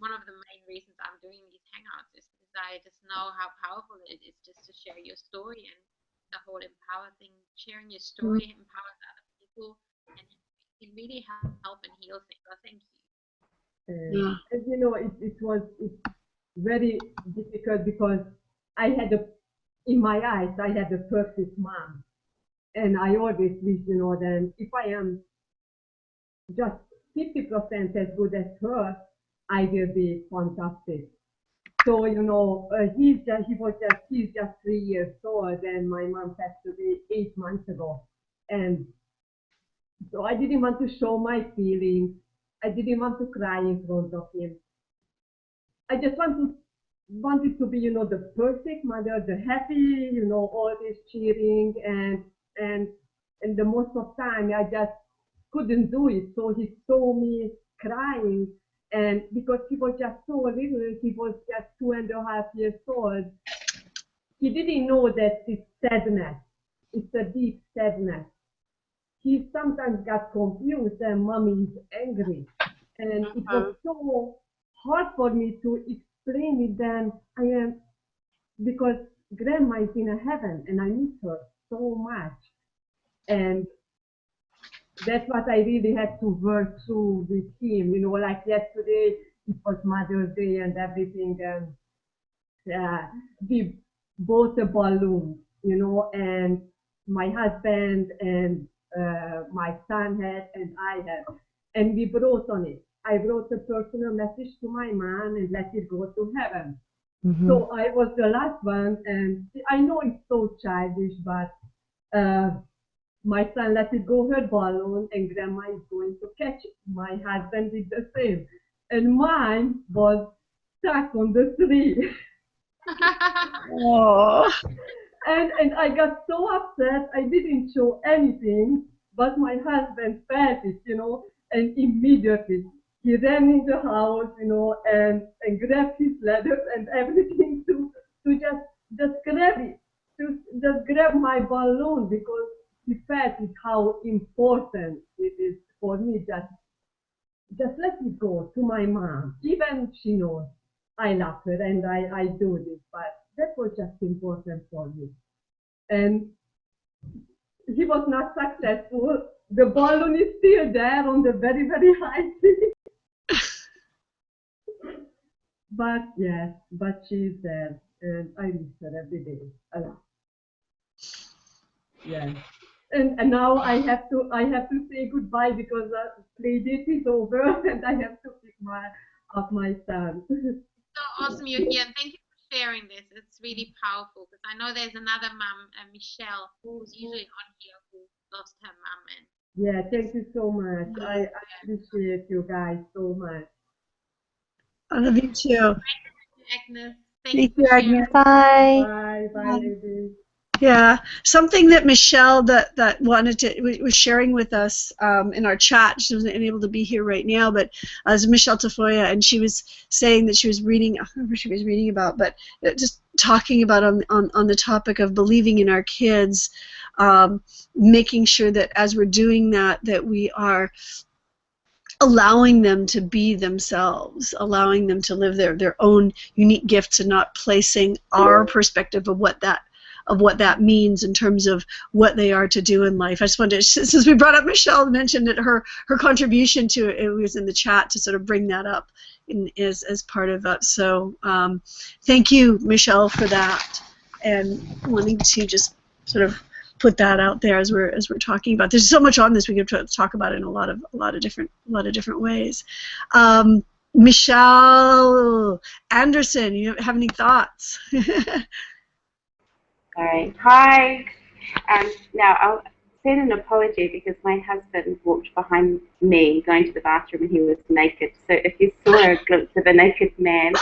one of the main reasons I'm doing these hangouts is because I just know how powerful it is just to share your story, and the whole empower thing. Sharing your story empowers other people, and it can really help and heal things. So thank you. As you know, it's very difficult, because I had in my eyes, I had a perfect mom. And I always wish, you know, that if I am just 50% as good as her, I will be fantastic. So, you know, he's just 3 years old, and my mom passed away 8 months ago. And so I didn't want to show my feelings. I didn't want to cry in front of him. I just wanted to be, you know, the perfect mother, the happy, you know, always cheering, and the most of time I just couldn't do it. So he saw me crying, and because he was just so little, he was just 2.5 years old. He didn't know that it's sadness. It's a deep sadness. He sometimes got confused and mommy is angry. And it was so hard for me to explain it then because grandma is in a heaven and I miss her so much. And that's what I really had to work through with him. You know, like yesterday, it was Mother's Day and everything. And we bought a balloon, you know, and my husband and my son had and I had. And we wrote on it. I wrote a personal message to my mom and let it go to heaven. So I was the last one, and I know it's so childish, but my son let it go her balloon, and grandma is going to catch it. My husband did the same, and mine was stuck on the tree. Oh. And I got so upset, I didn't show anything, but my husband felt it, you know, and immediately he ran in the house, you know, and grabbed his ladder and everything to just grab it, to just grab my balloon, because he felt it how important it is for me just let it go to my mom. Even she knows I love her and I do this, but that was just important for me. And he was not successful. The balloon is still there on the very, very high tree. But yes, but she's there, and I miss her every day a lot. Yes. And now I have to say goodbye because the play date is over and I have to pick up my son. So awesome you're here, and thank you for sharing this. It's really powerful because I know there's another mum, Michelle, who's usually on here, who lost her mum. And yeah, thank you so much. I appreciate you guys so much. I love you too. Agnes, Thank you, Agnes. Bye. Bye, ladies. Yeah, something that Michelle that wanted to was sharing with us in our chat. She wasn't able to be here right now, but as Michelle Tafoya, and she was saying that she was reading. I don't remember what she was reading about, but just talking about on the topic of believing in our kids, making sure that as we're doing that we are allowing them to be themselves, allowing them to live their own unique gifts, and not placing our perspective of what that means in terms of what they are to do in life. I just wanted to, since we brought up Michelle, mentioned that her contribution to it was in the chat to sort of bring that up as part of that. So thank you, Michelle, for that, and wanting to just sort of put that out there as we're talking about. There's so much on this we could talk about in a lot of different ways. Michelle Anderson, you have any thoughts? All right. Hi. Now, I'll send an apology because my husband walked behind me going to the bathroom and he was naked. So if you saw a glimpse of a naked man,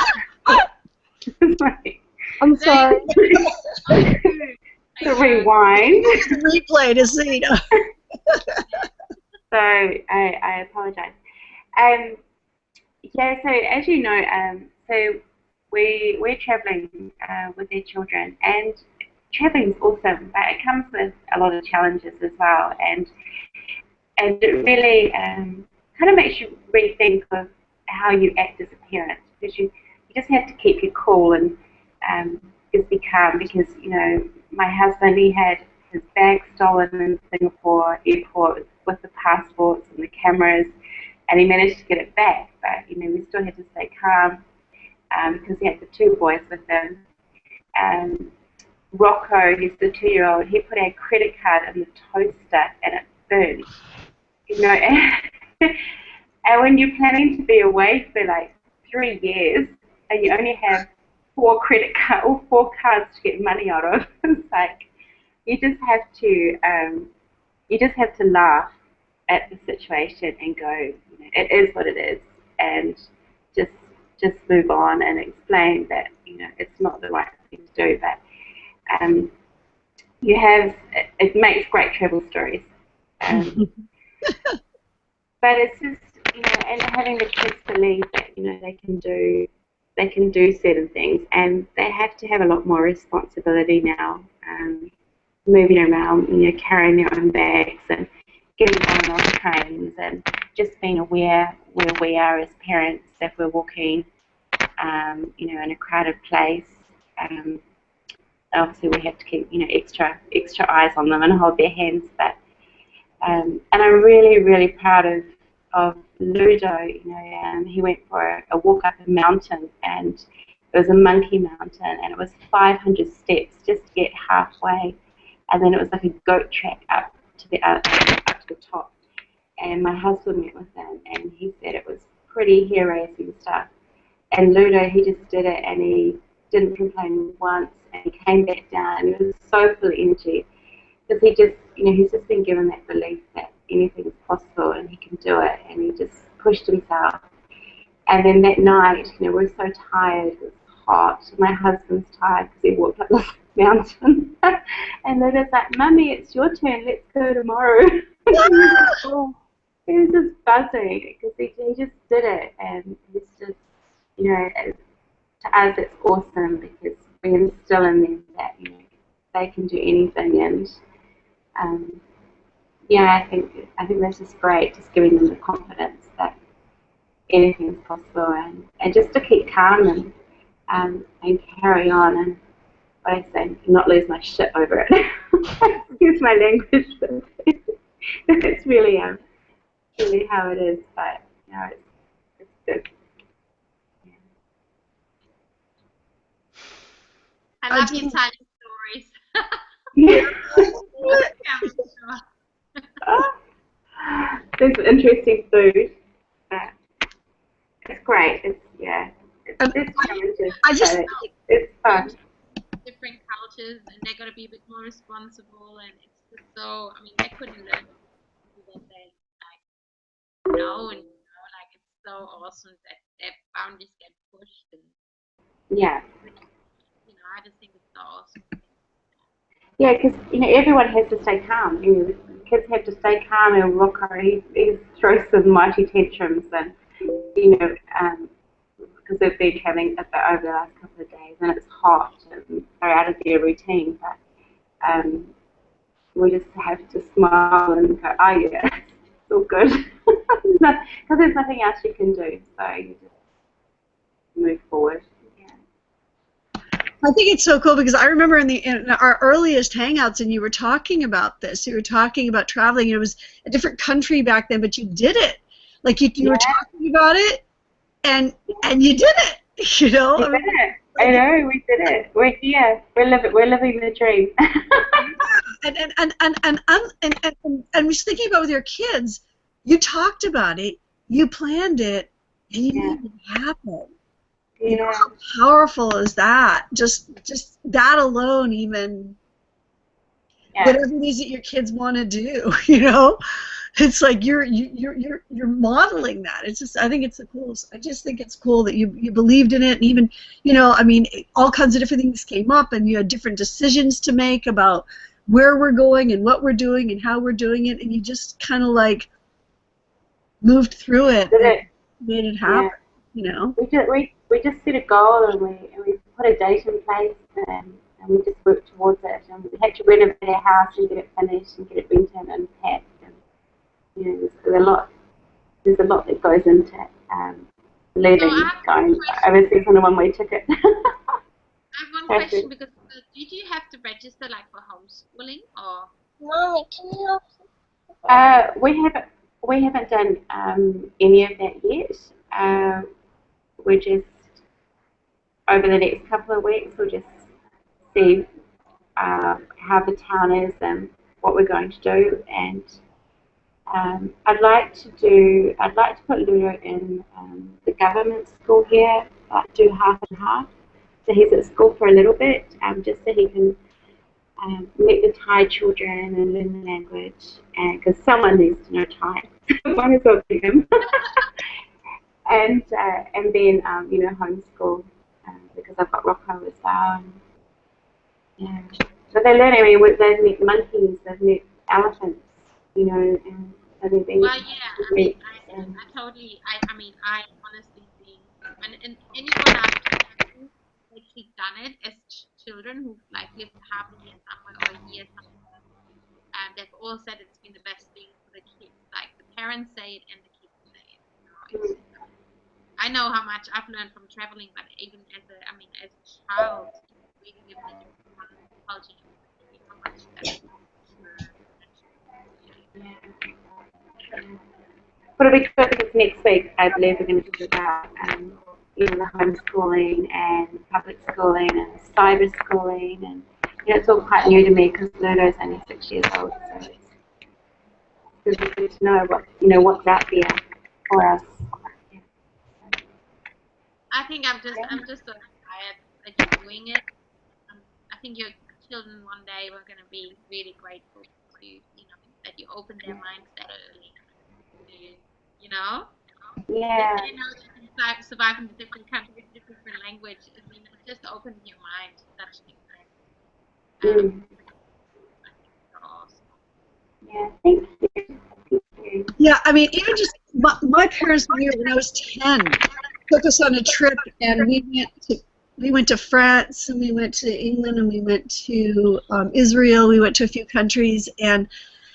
I'm sorry. to rewind. Replay to see. So I apologize. Yeah, so as you know, so we're traveling with their children, and traveling is awesome, but it comes with a lot of challenges as well, and it really kind of makes you rethink of how you act as a parent, because you just have to keep your cool and just be calm, because you know my husband, he had his bag stolen in Singapore airport with the passports and the cameras, and he managed to get it back, but you know we still had to stay calm because he had the two boys with him. Rocco, he's the 2-year-old, he put our credit card in the toaster and it burned. You know, and when you're planning to be away for like 3 years and you only have 4 cards to get money out of, it's like you just have to laugh at the situation and go, you know, it is what it is, and just move on and explain that, you know, it's not the right thing to do, but it makes great travel stories. But it's just, and having the kids believe that they can do certain things, and they have to have a lot more responsibility now, moving around, carrying their own bags and getting on those trains, and just being aware where we are as parents if we're walking, in a crowded place. Obviously, we have to keep, extra eyes on them and hold their hands, but. And I'm really, really proud of Ludo. He went for a walk up a mountain, and it was a monkey mountain, and it was 500 steps just to get halfway, and then it was like a goat track up to the top. And my husband went with him, and he said it was pretty hair-raising stuff. And Ludo, he just did it, and he didn't complain once, and he came back down, and he was so full of energy. Because he just, he's just been given that belief that anything is possible and he can do it, and he just pushed himself. And then that night, we're so tired, it was hot. My husband's tired because he walked up the mountain. And then it's like, Mummy, it's your turn, let's go tomorrow. He was just buzzing because he just did it, and it's just, to us it's awesome because we instill in them that, they can do anything. And I think that's just great, just giving them the confidence that anything's possible, and just to keep calm and carry on, and what I say, not lose my shit over it. Excuse my language, but it's really how it is. But it's good. I love you telling stories. Yeah. There's interesting food. It's great. It's challenges. It's fun. Different cultures, and they're going to be a bit more responsible, and it's just so. I mean, they couldn't learn what they know, and it's so awesome that their boundaries get pushed, and yeah. I just think it's so awesome. Yeah, because everyone has to stay calm. Kids have to stay calm, and Rocco he throws some mighty tantrums, and because they've been travelling a bit over the last couple of days, and it's hot, and they're out of their routine. But we just have to smile and go, oh yeah, it's all good, because there's nothing else you can do. So you just move forward. I think it's so cool because I remember in our earliest hangouts, and you were talking about this. You were talking about traveling. It was a different country back then, but you did it. Like you were talking about it, and you did it. We did it. I know, we did it. We're here. We're living the dream. and I was thinking about with your kids. You talked about it. You planned it, and you made it happen. Yeah. How powerful is that? Just that alone, even whatever it is that your kids want to do, it's like you're modeling that. It's just, I think it's the coolest. I just think it's cool that you believed in it, and even I mean, all kinds of different things came up, and you had different decisions to make about where we're going and what we're doing and how we're doing it, and you just kind of like moved through it and made it happen. We just set a goal, and we put a date in place, and we just worked towards it. And we had to renovate our house and get it finished and get it rented and packed. And there's a lot that goes into leaving, going overseas on a one-way ticket. I have one question, because did you have to register for homeschooling, or? Mommy, can you help? We haven't done any of that yet. We're just, over the next couple of weeks, we'll just see how the town is and what we're going to do. And I'd like to put Ludo in the government school here, do half and half. So he's at school for a little bit, just so he can meet the Thai children and learn the language. And because someone needs to know Thai, might as well be him. And then homeschool, because I've got Rocco as well. But they learn. I mean, they've met monkeys, they've met elephants, and everything. Well, yeah, I totally, I honestly think, and anyone I've talked to who's actually done it as children who've like lived half a year somewhere or a year somewhere, they've all said it's been the best thing for the kids. Like the parents say it and the kids say it. You know, I know how much I've learned from traveling, but even as a child, really living in different cultures, you can see how much that But it'll be good because next week I believe we're going to talk about the homeschooling and public schooling and cyber schooling, and it's all quite new to me because Ludo's only 6 years old, so it's good to know what's out there for us. I think I'm just so tired that you're doing it. I think your children one day were going to be really grateful to that you opened their minds that early. Yeah. They know they can survive in a different country with a different language. It just opens your mind to such different. I think it's awesome. Yeah, thank you. Yeah, I mean, even just my parents were here when I was 10, took us on a trip, and we went to France, and we went to England, and we went to Israel. We went to a few countries, and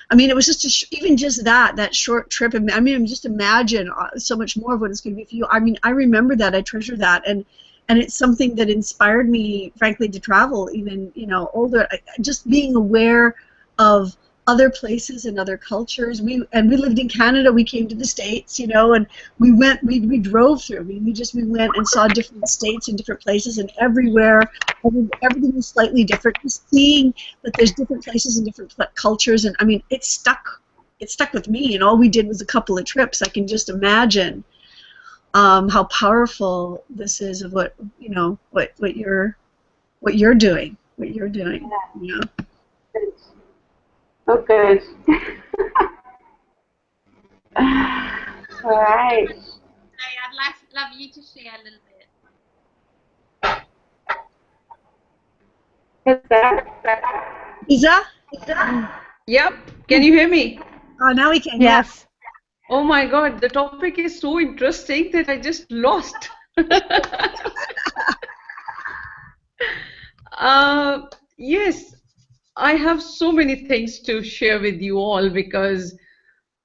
I mean, it was just even just that short trip. I mean, just imagine so much more of what it's going to be for you. I mean, I remember that. I treasure that, and it's something that inspired me, frankly, to travel. Even older, just being aware of other places and other cultures. We lived in Canada. We came to the States, and we went. We drove through. We went and saw different states and different places, and everywhere, everything was slightly different. Just seeing that there's different places and different cultures, and I mean, it stuck with me. And all we did was a couple of trips. I can just imagine how powerful this is of what you're doing. Yeah. Oh, good. All right. I'd love you to share a little bit. Isa? Yep. Can you hear me? Oh, now we can. Yes. Oh my God, the topic is so interesting that I just lost. Yes, I have so many things to share with you all because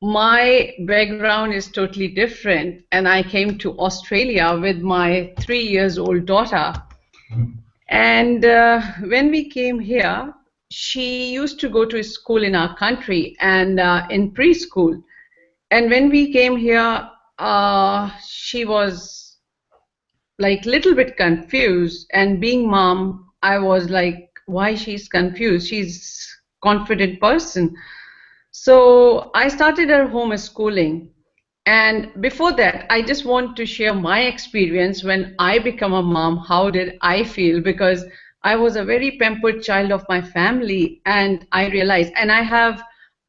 my background is totally different, and I came to Australia with my 3-year-old daughter. And when we came here, she used to go to school in our country and in preschool. And when we came here, she was like little bit confused. And being mom, I was like, why she's confused? She's confident person. So I started her homeschooling. And before that, I just want to share my experience when I became a mom. How did I feel? Because I was a very pampered child of my family, and I realized, and I have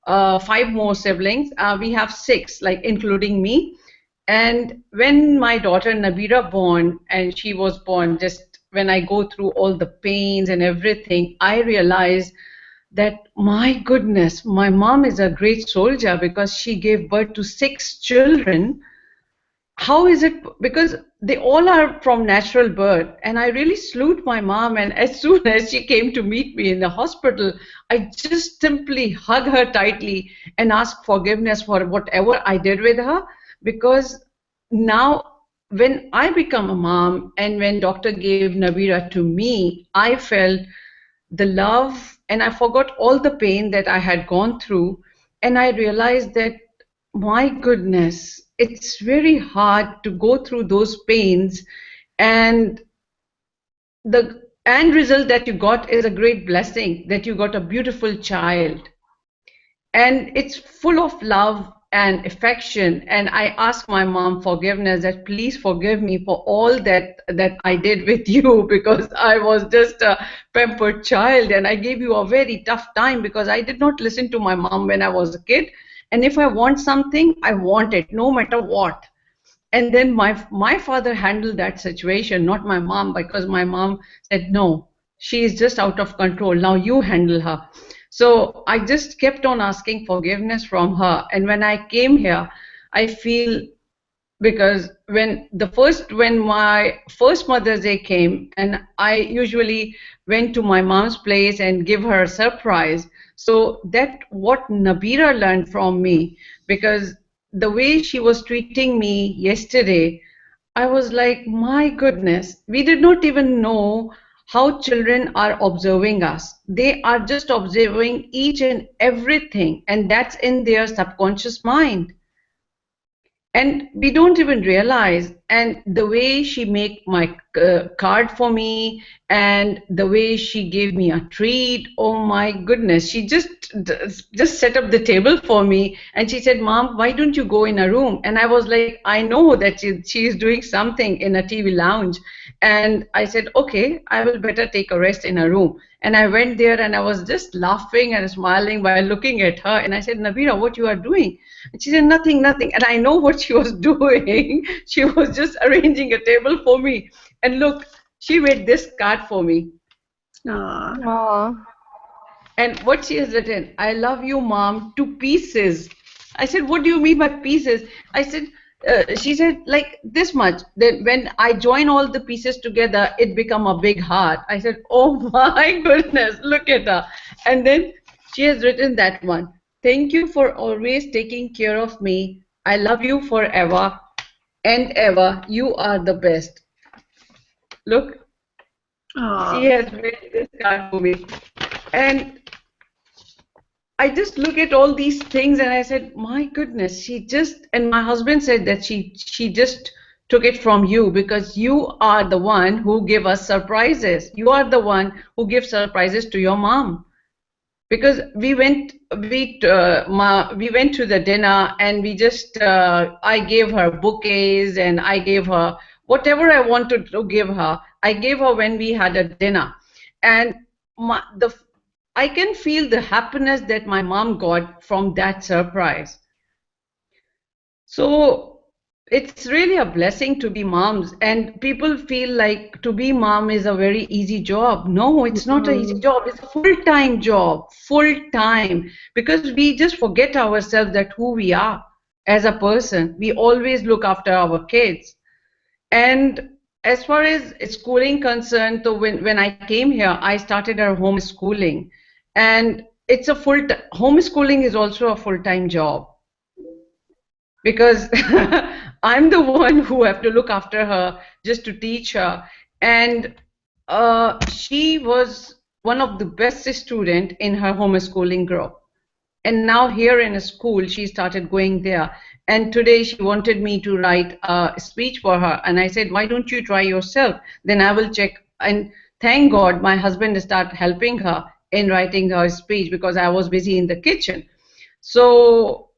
5 more siblings. We have 6, like including me. And when my daughter Nabira born, and she was born just when I go through all the pains and everything, I realized that my goodness, my mom is a great soldier because she gave birth to 6 children. How is it? Because they all are from natural birth, and I really salute my mom. And as soon as she came to meet me in the hospital, I just simply hug her tightly and ask forgiveness for whatever I did with her. Because now, when I become a mom and when doctor gave Nabira to me, I felt the love, and I forgot all the pain that I had gone through, and I realized that, my goodness, it's very hard to go through those pains, and the end result that you got is a great blessing, that you got a beautiful child. And it's full of love and affection, and I ask my mom forgiveness, that please forgive me for all that I did with you, because I was just a pampered child, and I gave you a very tough time because I did not listen to my mom when I was a kid. And if I want something, I want it no matter what. And then my father handled that situation, not my mom, because my mom said, no, she is just out of control, now you handle her. So I just kept on asking forgiveness from her. And when I came here, I feel, because when my first Mother's Day came, and I usually went to my mom's place and give her a surprise. So that what Nabira learned from me, because the way she was treating me yesterday, I was like, my goodness, we did not even know how children are observing us. They are just observing each and everything, and that's in their subconscious mind. And we don't even realize. And the way she make my card for me, and the way she gave me a treat, oh my goodness, she just set up the table for me, and she said, Mom, why don't you go in a room? And I was like, I know that she is doing something in a TV lounge. And I said, okay, I will better take a rest in a room. And I went there, and I was just laughing and smiling while looking at her. And I said, Nabira, what you are doing? And she said, nothing, nothing. And I know what she was doing. She was just arranging a table for me. And look, she made this card for me. Aww. Aw. And what she has written, I love you, Mom, to pieces. I said, what do you mean by pieces? I said, she said, like this much. Then when I join all the pieces together, it become a big heart. I said, oh my goodness, look at her. And then she has written that one. Thank you for always taking care of me. I love you forever and ever. You are the best. Look, she has made this card for me. And I just look at all these things, and I said, my goodness, and my husband said that she just took it from you, because you are the one who give us surprises. You are the one who gives surprises to your mom. Because we went to the dinner, and I gave her bouquets, and I gave her whatever I wanted to give her. I gave her when we had a dinner, and I can feel the happiness that my mom got from that surprise. So it's really a blessing to be moms, and people feel like to be mom is a very easy job. No, it's not an easy job. It's a full-time job, full-time, because we just forget ourselves that who we are as a person. We always look after our kids. And as far as schooling concerned, so when I came here, I started our homeschooling, and it's homeschooling is also a full-time job, because I'm the one who have to look after her, just to teach her. And she was one of the best student in her homeschooling group. And now here in a school, she started going there. And today she wanted me to write a speech for her. And I said, why don't you try yourself? Then I will check. And thank God my husband started helping her in writing her speech, because I was busy in the kitchen. So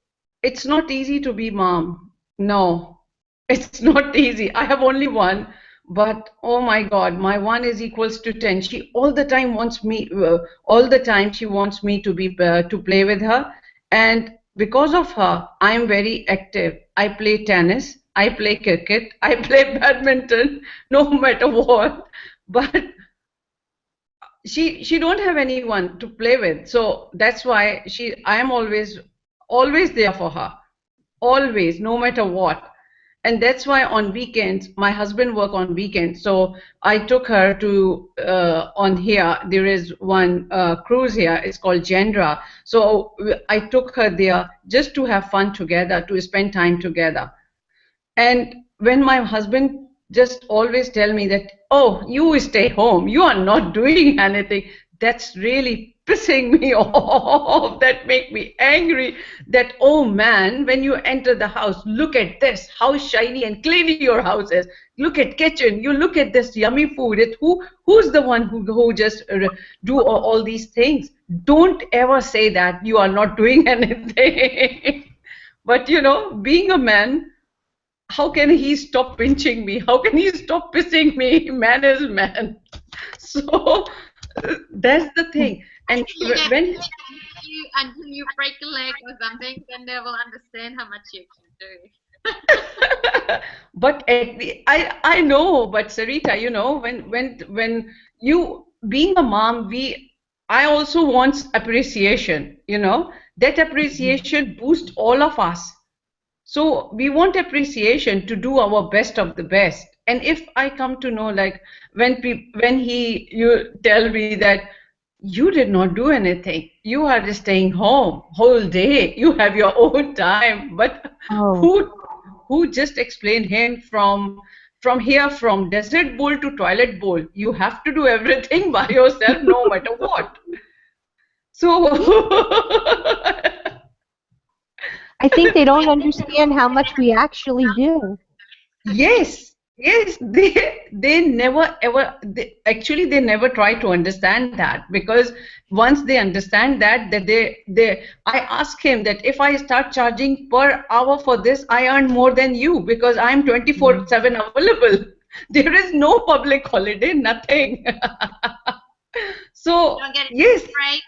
it's not easy to be mom. No, it's not easy. I have only one. But oh my God, my one is equals to 10. She all the time wants me, she wants me to play with her. And because of her, I am very active. I play tennis, I play cricket, I play badminton, no matter what. But she don't have anyone to play with. So that's why I am always there for her. Always, no matter what. And that's why on weekends, my husband work on weekends. So I took her to, on here, there is one cruise here, it's called Gendra. So I took her there just to have fun together, to spend time together. And when my husband just always tell me that, oh, you stay home, you are not doing anything, that's really pissing me off. That make me angry. That, oh man, when you enter the house, look at this, how shiny and clean your house is. Look at kitchen. You look at this yummy food. Who's the one who just do all these things? Don't ever say that you are not doing anything. But you know, being a man, how can he stop pinching me? How can he stop pissing me? Man is man. So that's the thing. And when until you break a leg or something, then they will understand how much you can do. But I know, but Sarita, you know, when you being a mom, I also want appreciation, that appreciation boosts all of us. So we want appreciation to do our best of the best. And if I come to know, like you tell me that you did not do anything, you are just staying home whole day, you have your own time, but Oh, who who just explained him from desert bowl to toilet bowl, you have to do everything by yourself no matter what. So I think they don't understand how much we actually do. yes, yes, they never ever actually they never try to understand that, because once they understand that they I ask him that if I start charging per hour for this, I earn more than you because I'm 24/7 available. There is no public holiday, nothing. You So don't get a yes, break.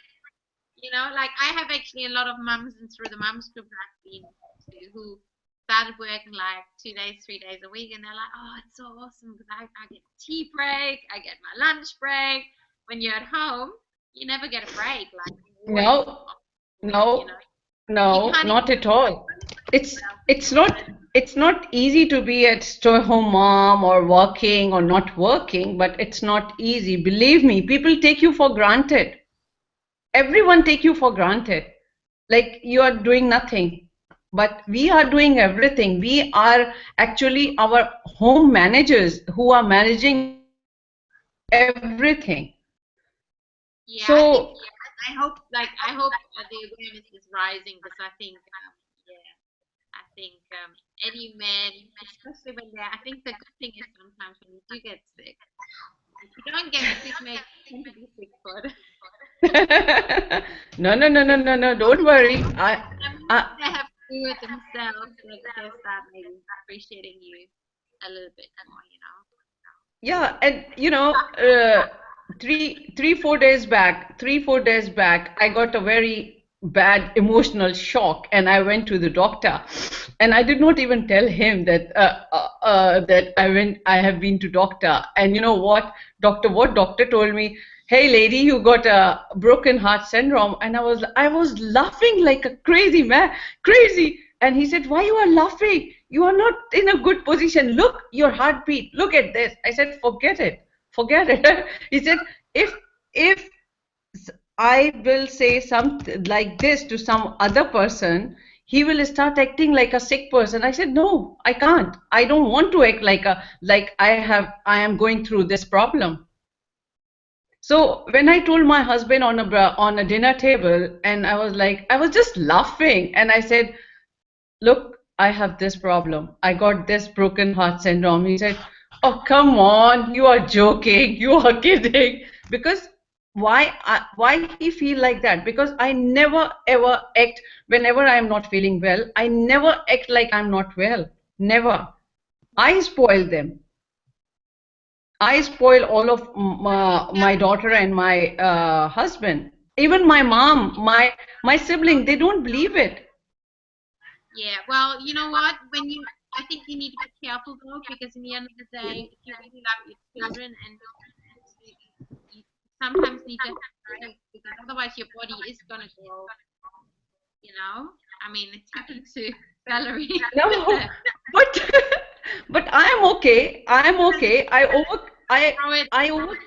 Like I have actually a lot of mums and through the mums group that I've been to who started working like 2 days, 3 days a week, and they're like, oh, it's so awesome because I get tea break, I get my lunch break. When you're at home, you never get a break. Like you're always no, you no, know, you no, can't even not at all. It's yourself. it's not it's not easy to be a stay-home mom or working or not working, but it's not easy. Believe me, people take you for granted. Everyone take you for granted. Like you are doing nothing. But we are doing everything. We are actually our home managers who are managing everything. Yeah, I think So I hope the awareness is rising because I think yeah, I think any man, especially when they're, I think the good thing is sometimes when you do get sick, if you don't get sick, maybe you tend to be sick for it. no, no, no, no, no, no. Don't worry. And once I, they have to do it themselves, they start maybe appreciating you a little bit more. yeah, and three, 4 days back, 4 days back, I got a very bad emotional shock, and I went to the doctor, and I did not even tell him that I have been to doctor, and you know what doctor told me? Hey, lady, you got a broken heart syndrome, and I was laughing like a crazy man, crazy. And he said, why you are laughing? You are not in a good position. Look, your heartbeat. Look at this. I said, forget it. Forget it. He said, if I will say something like this to some other person, he will start acting like a sick person. I said, no, I can't. I don't want to act like I am going through this problem. So when I told my husband on a dinner table, and I was just laughing, and I said, look, I have this problem. I got this broken heart syndrome. He said, oh, come on, you are joking, you are kidding. Because why he feel like that? Because I never ever act whenever I am not feeling well. I never act like I'm not well. Never. I spoil them. I spoil all of my daughter and my husband. Even my mom, my sibling, they don't believe it. Yeah, well, you know what? I think you need to be careful though, because in the end of the day, if you really love your children, and you sometimes need to have a break, because otherwise your body is gonna go. I mean, it's happened to Valerie. No, but but I'm okay. I'm okay. Throw it. I over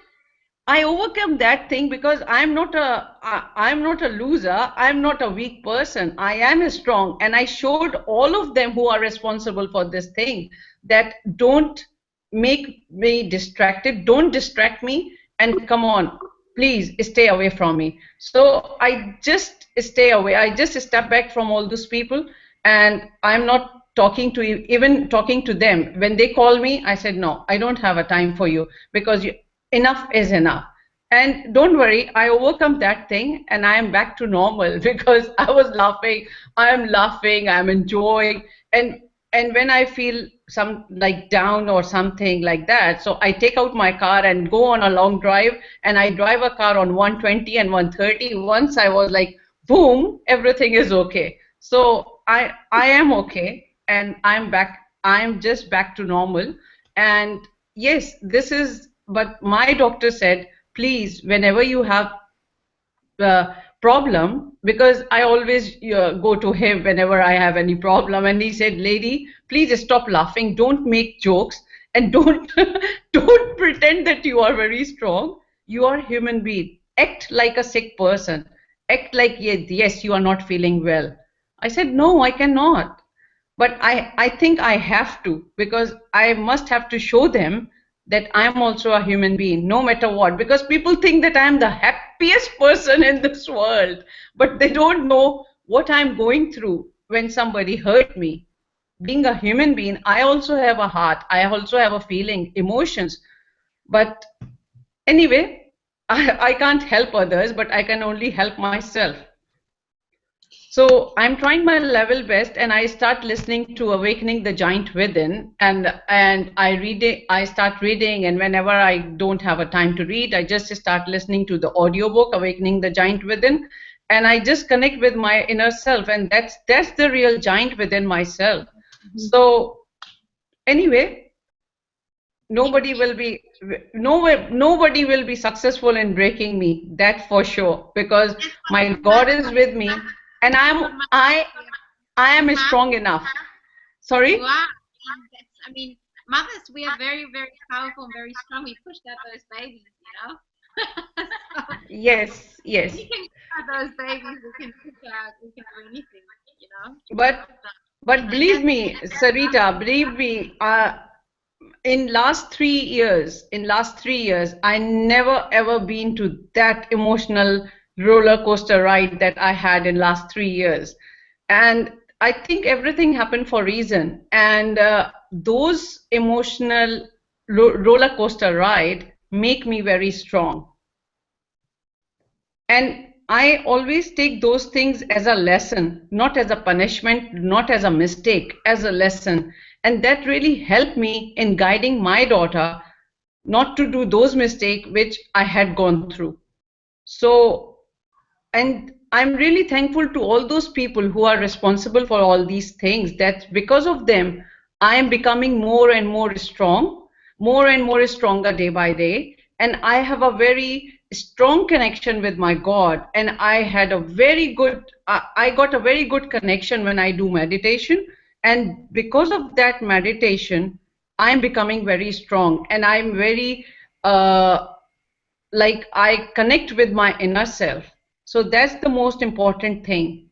I overcome that thing because I'm not a loser. I'm not a weak person. I am strong, and I showed all of them who are responsible for this thing that don't make me distracted. Don't distract me, and come on, please stay away from me. So I just stay away. I just step back from all those people, and I'm not talking to you, even talking to them. When they call me, I said, no, I don't have a time for you because enough is enough. And don't worry, I overcome that thing and I am back to normal because I was laughing, I'm enjoying. And when I feel some like down or something like that, so I take out my car and go on a long drive, and I drive a car on 120 and 130. Once I was like, boom, everything is okay. So I am okay, and I'm back. I'm just back to normal. And yes, this is, but my doctor said, please, whenever you have problem, because I always go to him whenever I have any problem, and he said, "Lady, please stop laughing. Don't make jokes, and don't don't pretend that you are very strong. You are a human being. Act like a sick person. Act like yes, you are not feeling well." I said, "No, I cannot. But I think I have to, because I must have to show them that I am also a human being, no matter what. Because people think that I am the happiest person in this world, but they don't know what I'm going through when somebody hurt me. Being a human being, I also have a heart. I also have a feeling, emotions. But anyway, I can't help others, but I can only help myself. So I'm trying my level best, and I start listening to Awakening the Giant Within, and I start reading, and whenever I don't have a time to read, I just start listening to the audiobook Awakening the Giant Within, and I just connect with my inner self, and that's the real giant within myself. So anyway, nobody will be nobody will be successful in breaking me, that for sure, because my God is with me, and I am strong enough. Sorry? Wow. I mean, mothers, we are very, very powerful and very strong. We pushed out those babies, you know. So Yes, yes. we can push out those babies. We can do anything, you know. But believe me, Sarita, believe me, in last 3 years, I never ever been to that emotional roller coaster ride that I had in last 3 years. And I think everything happened for a reason. And those emotional roller coaster ride make me very strong. And I always take those things as a lesson, not as a punishment, not as a mistake, as a lesson. And that really helped me in guiding my daughter not to do those mistakes which I had gone through. So, and I'm really thankful to all those people who are responsible for all these things, that because of them, I am becoming more and more strong, more and more stronger day by day. And I have a very strong connection with my God. And I got a very good connection when I do meditation. And because of that meditation, I'm becoming very strong, and I'm very, like, I connect with my inner self. So that's the most important thing.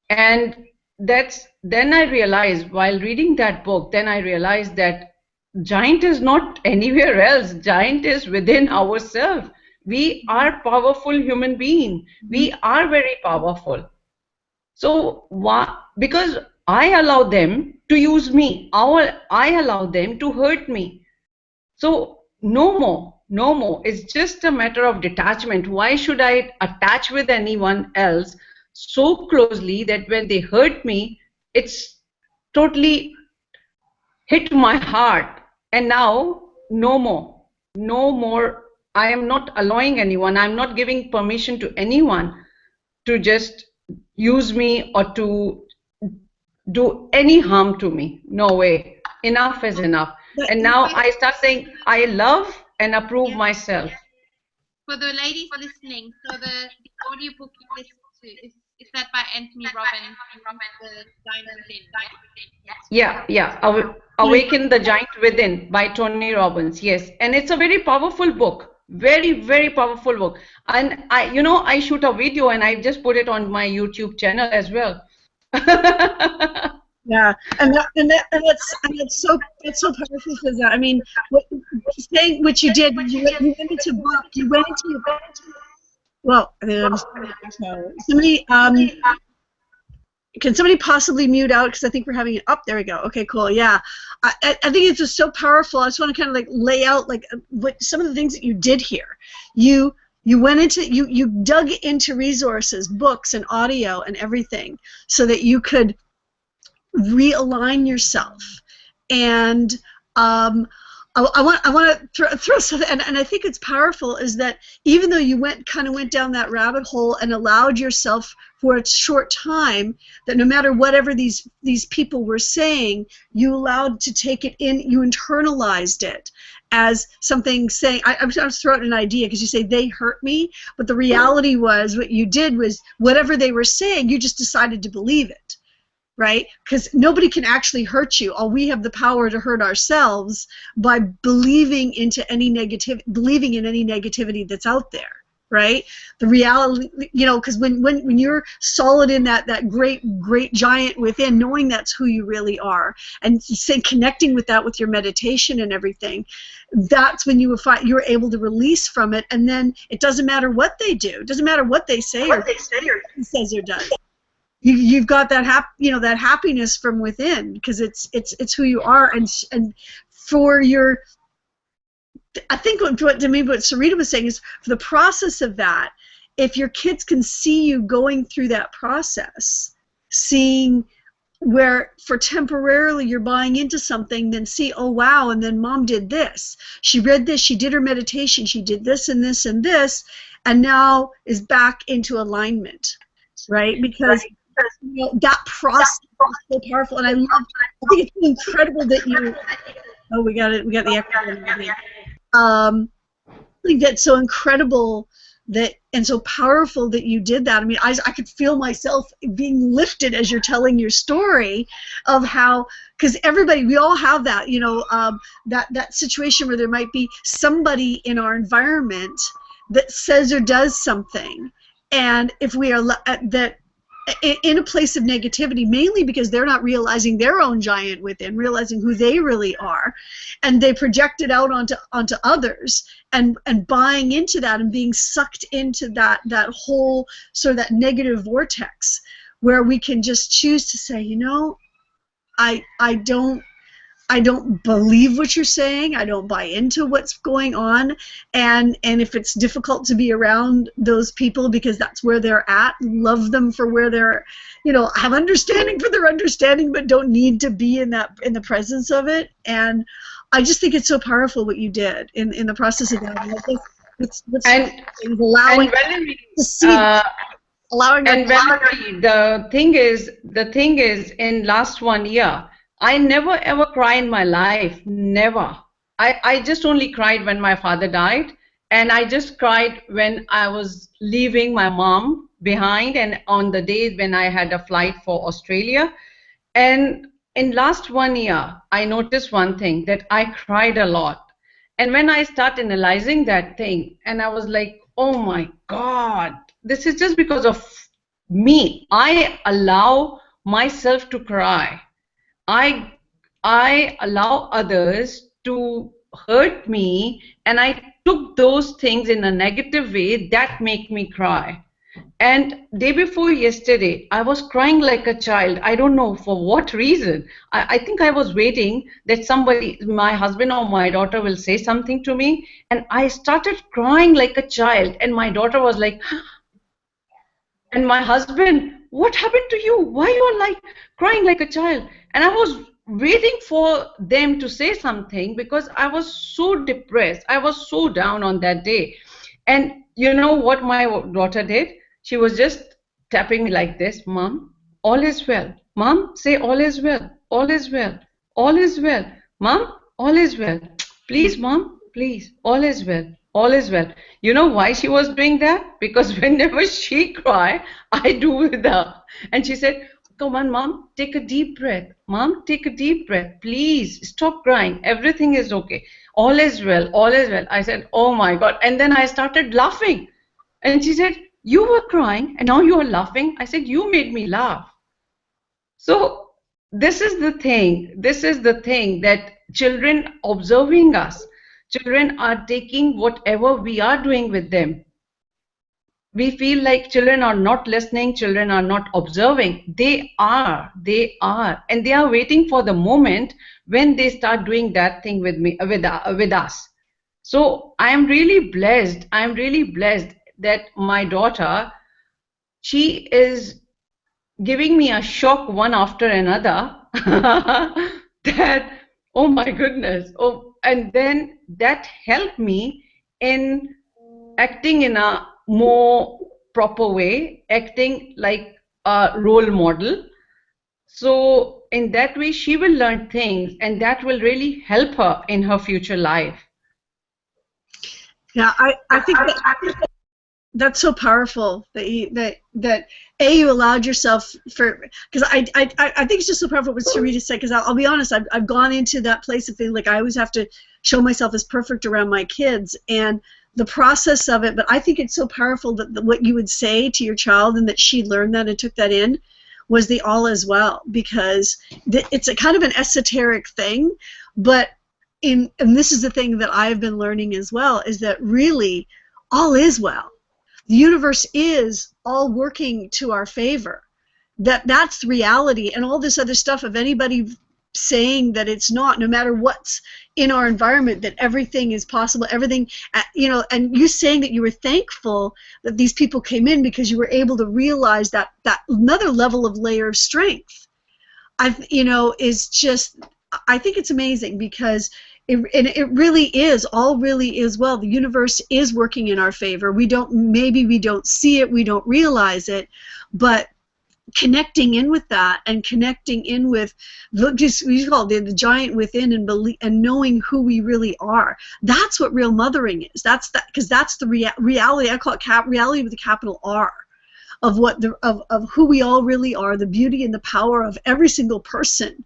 And then I realized, while reading that book, then I realized that giant is not anywhere else. Giant is within ourselves. We are powerful human beings. We are very powerful. So why? Because I allow them to use me. I allow them to hurt me. So no more, no more. It's just a matter of detachment. Why should I attach with anyone else so closely that when they hurt me, it's totally hit my heart? And now, no more, no more. I am not allowing anyone, I'm not giving permission to anyone to just use me or to do any harm to me. No way. Enough is enough. And now I start saying, I love and approve myself. For the ladies listening, so the audiobook you listen to, is that by Anthony Robbins, The Giant Within, Yeah. Awaken the Giant Within by Tony Robbins. Yes. And it's a very powerful book. Very, very powerful book. And I shoot a video and I just put it on my YouTube channel as well. Yeah, and that's so powerful, because I mean, what you did, you went into book, you went into, well, somebody, can somebody possibly mute out, because I think we're having it up. There we go. Okay, cool. Yeah, I think it's just so powerful. I just want to kind of like lay out like what some of the things that you did here. You went into, you dug into resources, books and audio and everything, so that you could realign yourself. And I want to throw something, and I think it's powerful, is that even though you kind of went down that rabbit hole and allowed yourself for a short time, that no matter whatever these people were saying, you allowed to take it in, you internalized it as something saying, I'm just throwing out an idea because you say they hurt me, but the reality was what you did was whatever they were saying, you just decided to believe it. Right? Because nobody can actually hurt you. All we have the power to hurt ourselves by believing in any negativity that's out there. Right? The reality, because when you're solid in that great giant within, knowing that's who you really are, and connecting with that with your meditation and everything, that's when you're able to release from it, and then it doesn't matter what they do, it doesn't matter what they say or says or does. You've got that that happiness from within, because it's who you are, and for your, I think what Sarita was saying is, for the process of that, if your kids can see you going through that process, seeing where for temporarily you're buying into something, then see, oh wow, and then mom did this, she read this, she did her meditation, she did this and this and this, and now is back into alignment, right? Because that process is so powerful, and I think it's incredible that you. Oh, we got it. We got the echo. I think that's so incredible and so powerful that you did that. I mean, I could feel myself being lifted as you're telling your story of how, because we all have that, that situation where there might be somebody in our environment that says or does something, and if we are in a place of negativity, mainly because they're not realizing their own giant within, realizing who they really are, and they project it out onto others, and buying into that and being sucked into that whole sort of that negative vortex, where we can just choose to say, I don't believe what you're saying. I don't buy into what's going on, and if it's difficult to be around those people because that's where they're at, love them for where they're, have understanding for their understanding, but don't need to be in the presence of it. And I just think it's so powerful what you did in the process of that. And allowing to see. The thing is, in last 1 year, I never ever cried in my life, never. I just only cried when my father died, and I just cried when I was leaving my mom behind, and on the days when I had a flight for Australia. And in last 1 year, I noticed one thing, that I cried a lot. And when I started analyzing that thing, and I was like, oh my God, this is just because of me. I allow myself to cry. I allow others to hurt me, and I took those things in a negative way that make me cry. And day before yesterday, I was crying like a child. I don't know for what reason. I think I was waiting that somebody, my husband or my daughter, will say something to me, and I started crying like a child, and my daughter was like, and my husband, what happened to you? Why you are like crying like a child? And I was waiting for them to say something, because I was so depressed. I was so down on that day. And you know what my daughter did? She was just tapping me like this, Mom, all is well. Mom, say all is well. All is well. All is well. Mom, all is well. Please, Mom, please, all is well. All is well. You know why she was doing that? Because whenever she cried, I do with her. And she said, come on, Mom, take a deep breath. Mom, take a deep breath. Please, stop crying. Everything is okay. All is well. All is well. I said, oh my God. And then I started laughing. And she said, you were crying and now you are laughing. I said, you made me laugh. So this is the thing. This is the thing, that children observing us. Children are taking whatever we are doing with them. We feel like children are not listening, children are not observing. They are, and they are waiting for the moment when they start doing that thing with me, with us. So I am really blessed. I am really blessed that my daughter, she is giving me a shock one after another. That, oh my goodness, oh, and then that helped me in acting in a more proper way, acting like a role model. So in that way, she will learn things, and that will really help her in her future life. Yeah, I think that's so powerful that you allowed yourself for, because I think it's just so powerful what Sarita said, because I'll be honest, I've gone into that place of feeling like I always have to show myself as perfect around my kids and the process of it. But I think it's so powerful that what you would say to your child and that she learned that and took that in was the all is well, because it's a kind of an esoteric thing, but and this is the thing that I've been learning as well, is that really all is well. The universe is all working to our favor. That's the reality, and all this other stuff of anybody saying that it's not, no matter what's in our environment, that everything is possible, everything, and you saying that you were thankful that these people came in because you were able to realize that another level of layer of strength, is just, I think it's amazing, because it really is, all really is well. The universe is working in our favor. Maybe we don't see it, we don't realize it, but connecting in with that and connecting in with we call it the giant within, and knowing who we really are. That's what real mothering is. Because that's the reality. I call it reality with a capital R, of of who we all really are, the beauty and the power of every single person.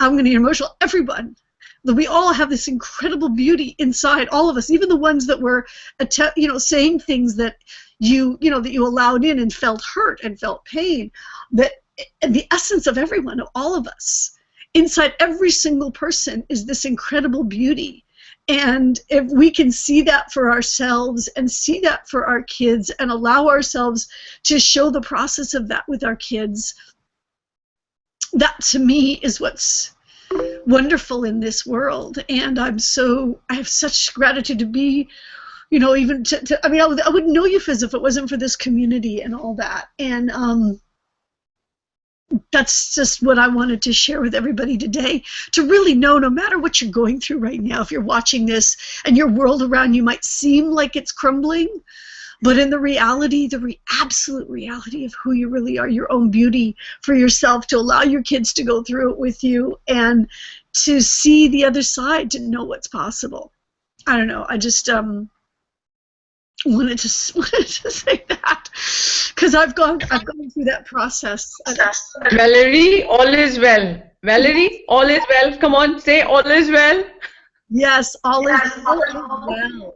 I'm going to get emotional. Everyone. That we all have this incredible beauty inside all of us, even the ones that were, saying things that that you allowed in and felt hurt and felt pain. That the essence of everyone, of all of us, inside every single person, is this incredible beauty. And if we can see that for ourselves and see that for our kids and allow ourselves to show the process of that with our kids, that to me is what's wonderful in this world. And I have such gratitude to be, even I wouldn't know you, Fizz, if it wasn't for this community and all that. And that's just what I wanted to share with everybody today, to really know, no matter what you're going through right now, if you're watching this and your world around you might seem like it's crumbling, but in the reality, absolute reality of who you really are, your own beauty for yourself, to allow your kids to go through it with you and to see the other side, to know what's possible. I don't know. I just wanted to say that, because I've gone through that process. Valerie, all is well. Valerie, all is well. Come on, say all is well. Yes, all is well.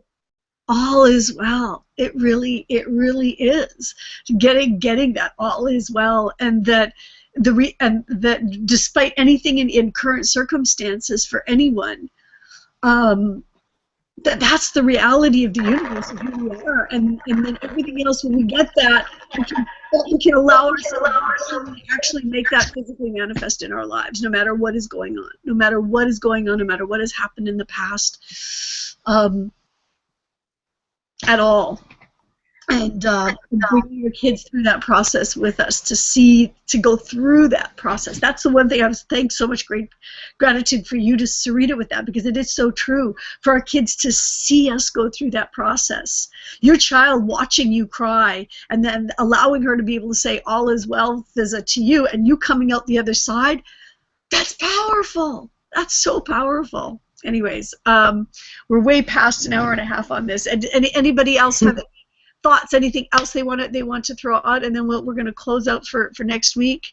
All is well. It really is. Getting that all is well, and that that despite anything in current circumstances for anyone, that's the reality of the universe, of who we are, and then everything else, when we get that, we can allow ourselves to actually make that physically manifest in our lives, no matter what is going on, no matter what has happened in the past. At all. And bringing your kids through that process with us, to go through that process. That's the one thing I was thanks so much gratitude for you to Sarita with that, because it is so true for our kids to see us go through that process. Your child watching you cry and then allowing her to be able to say all is well to you, and you coming out the other side, that's powerful. That's so powerful. Anyways, we're way past an hour and a half on this. And anybody else have thoughts? Anything else they want to throw out? And then we're going to close out for next week.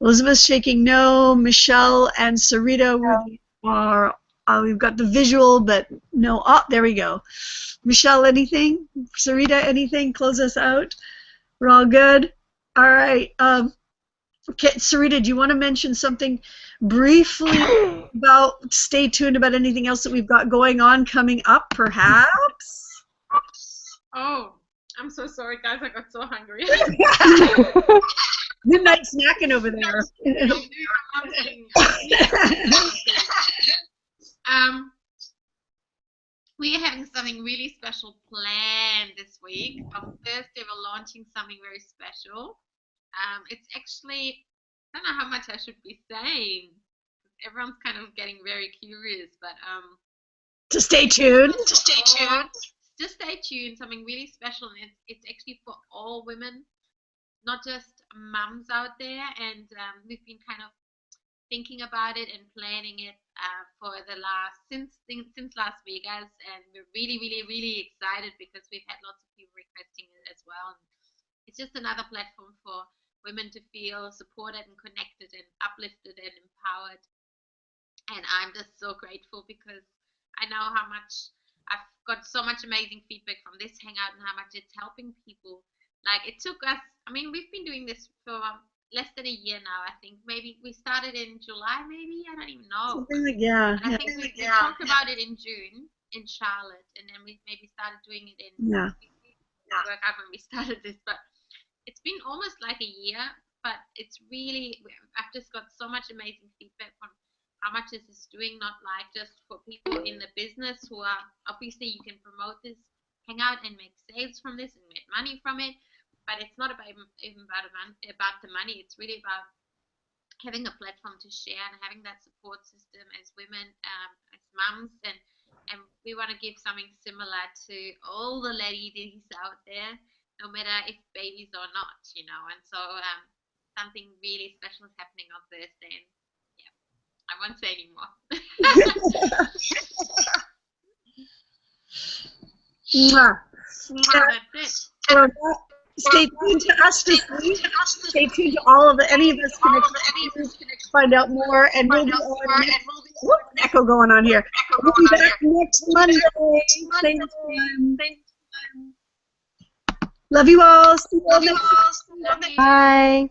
Elizabeth's shaking no. Michelle and Sarita are. We've got the visual, but no. Oh, there we go. Michelle, anything? Sarita, anything? Close us out. We're all good. All right. Okay, Sarita, do you want to mention something briefly about, stay tuned about anything else that we've got going on coming up, perhaps? Oh, I'm so sorry, guys. I got so hungry. Midnight snacking over there. We are having something really special planned this week. On Thursday, we're launching something very special. It's actually, I don't know how much I should be saying. Everyone's kind of getting very curious, but To stay tuned. Just stay tuned. Something really special, and it's actually for all women, not just mums out there. And we've been kind of thinking about it and planning it for the since Las Vegas, and we're really excited because we've had lots of people requesting it as well. And it's just another platform for women to feel supported and connected and uplifted and empowered. And I'm just so grateful because I know how much I've got so much amazing feedback from this hangout and how much it's helping people. Like, it took us, I mean, we've been doing this for less than a year now, I think. Maybe we started in July, maybe? I don't even know. Yeah. And I think we talked about it in June in Charlotte, and then we maybe started doing it in work out when we started this, but it's been almost like a year, but it's really, I've just got so much amazing feedback from how much this is doing, not like just for people in the business who are, obviously you can promote this hangout and make sales from this and make money from it, but it's not about even about the money. It's really about having a platform to share and having that support system as women, as mums, and we want to give something similar to all the ladies out there, no matter if babies or not, you know. And so something really special is happening on Thursday, and yeah, I won't say anymore. That's it. So stay tuned to us this week. Stay tuned to all of any of us connected to find out more, and we'll be on. Whoop, echo going on here. We'll be back next Monday. Same time. Love you all. See you all next week. Bye.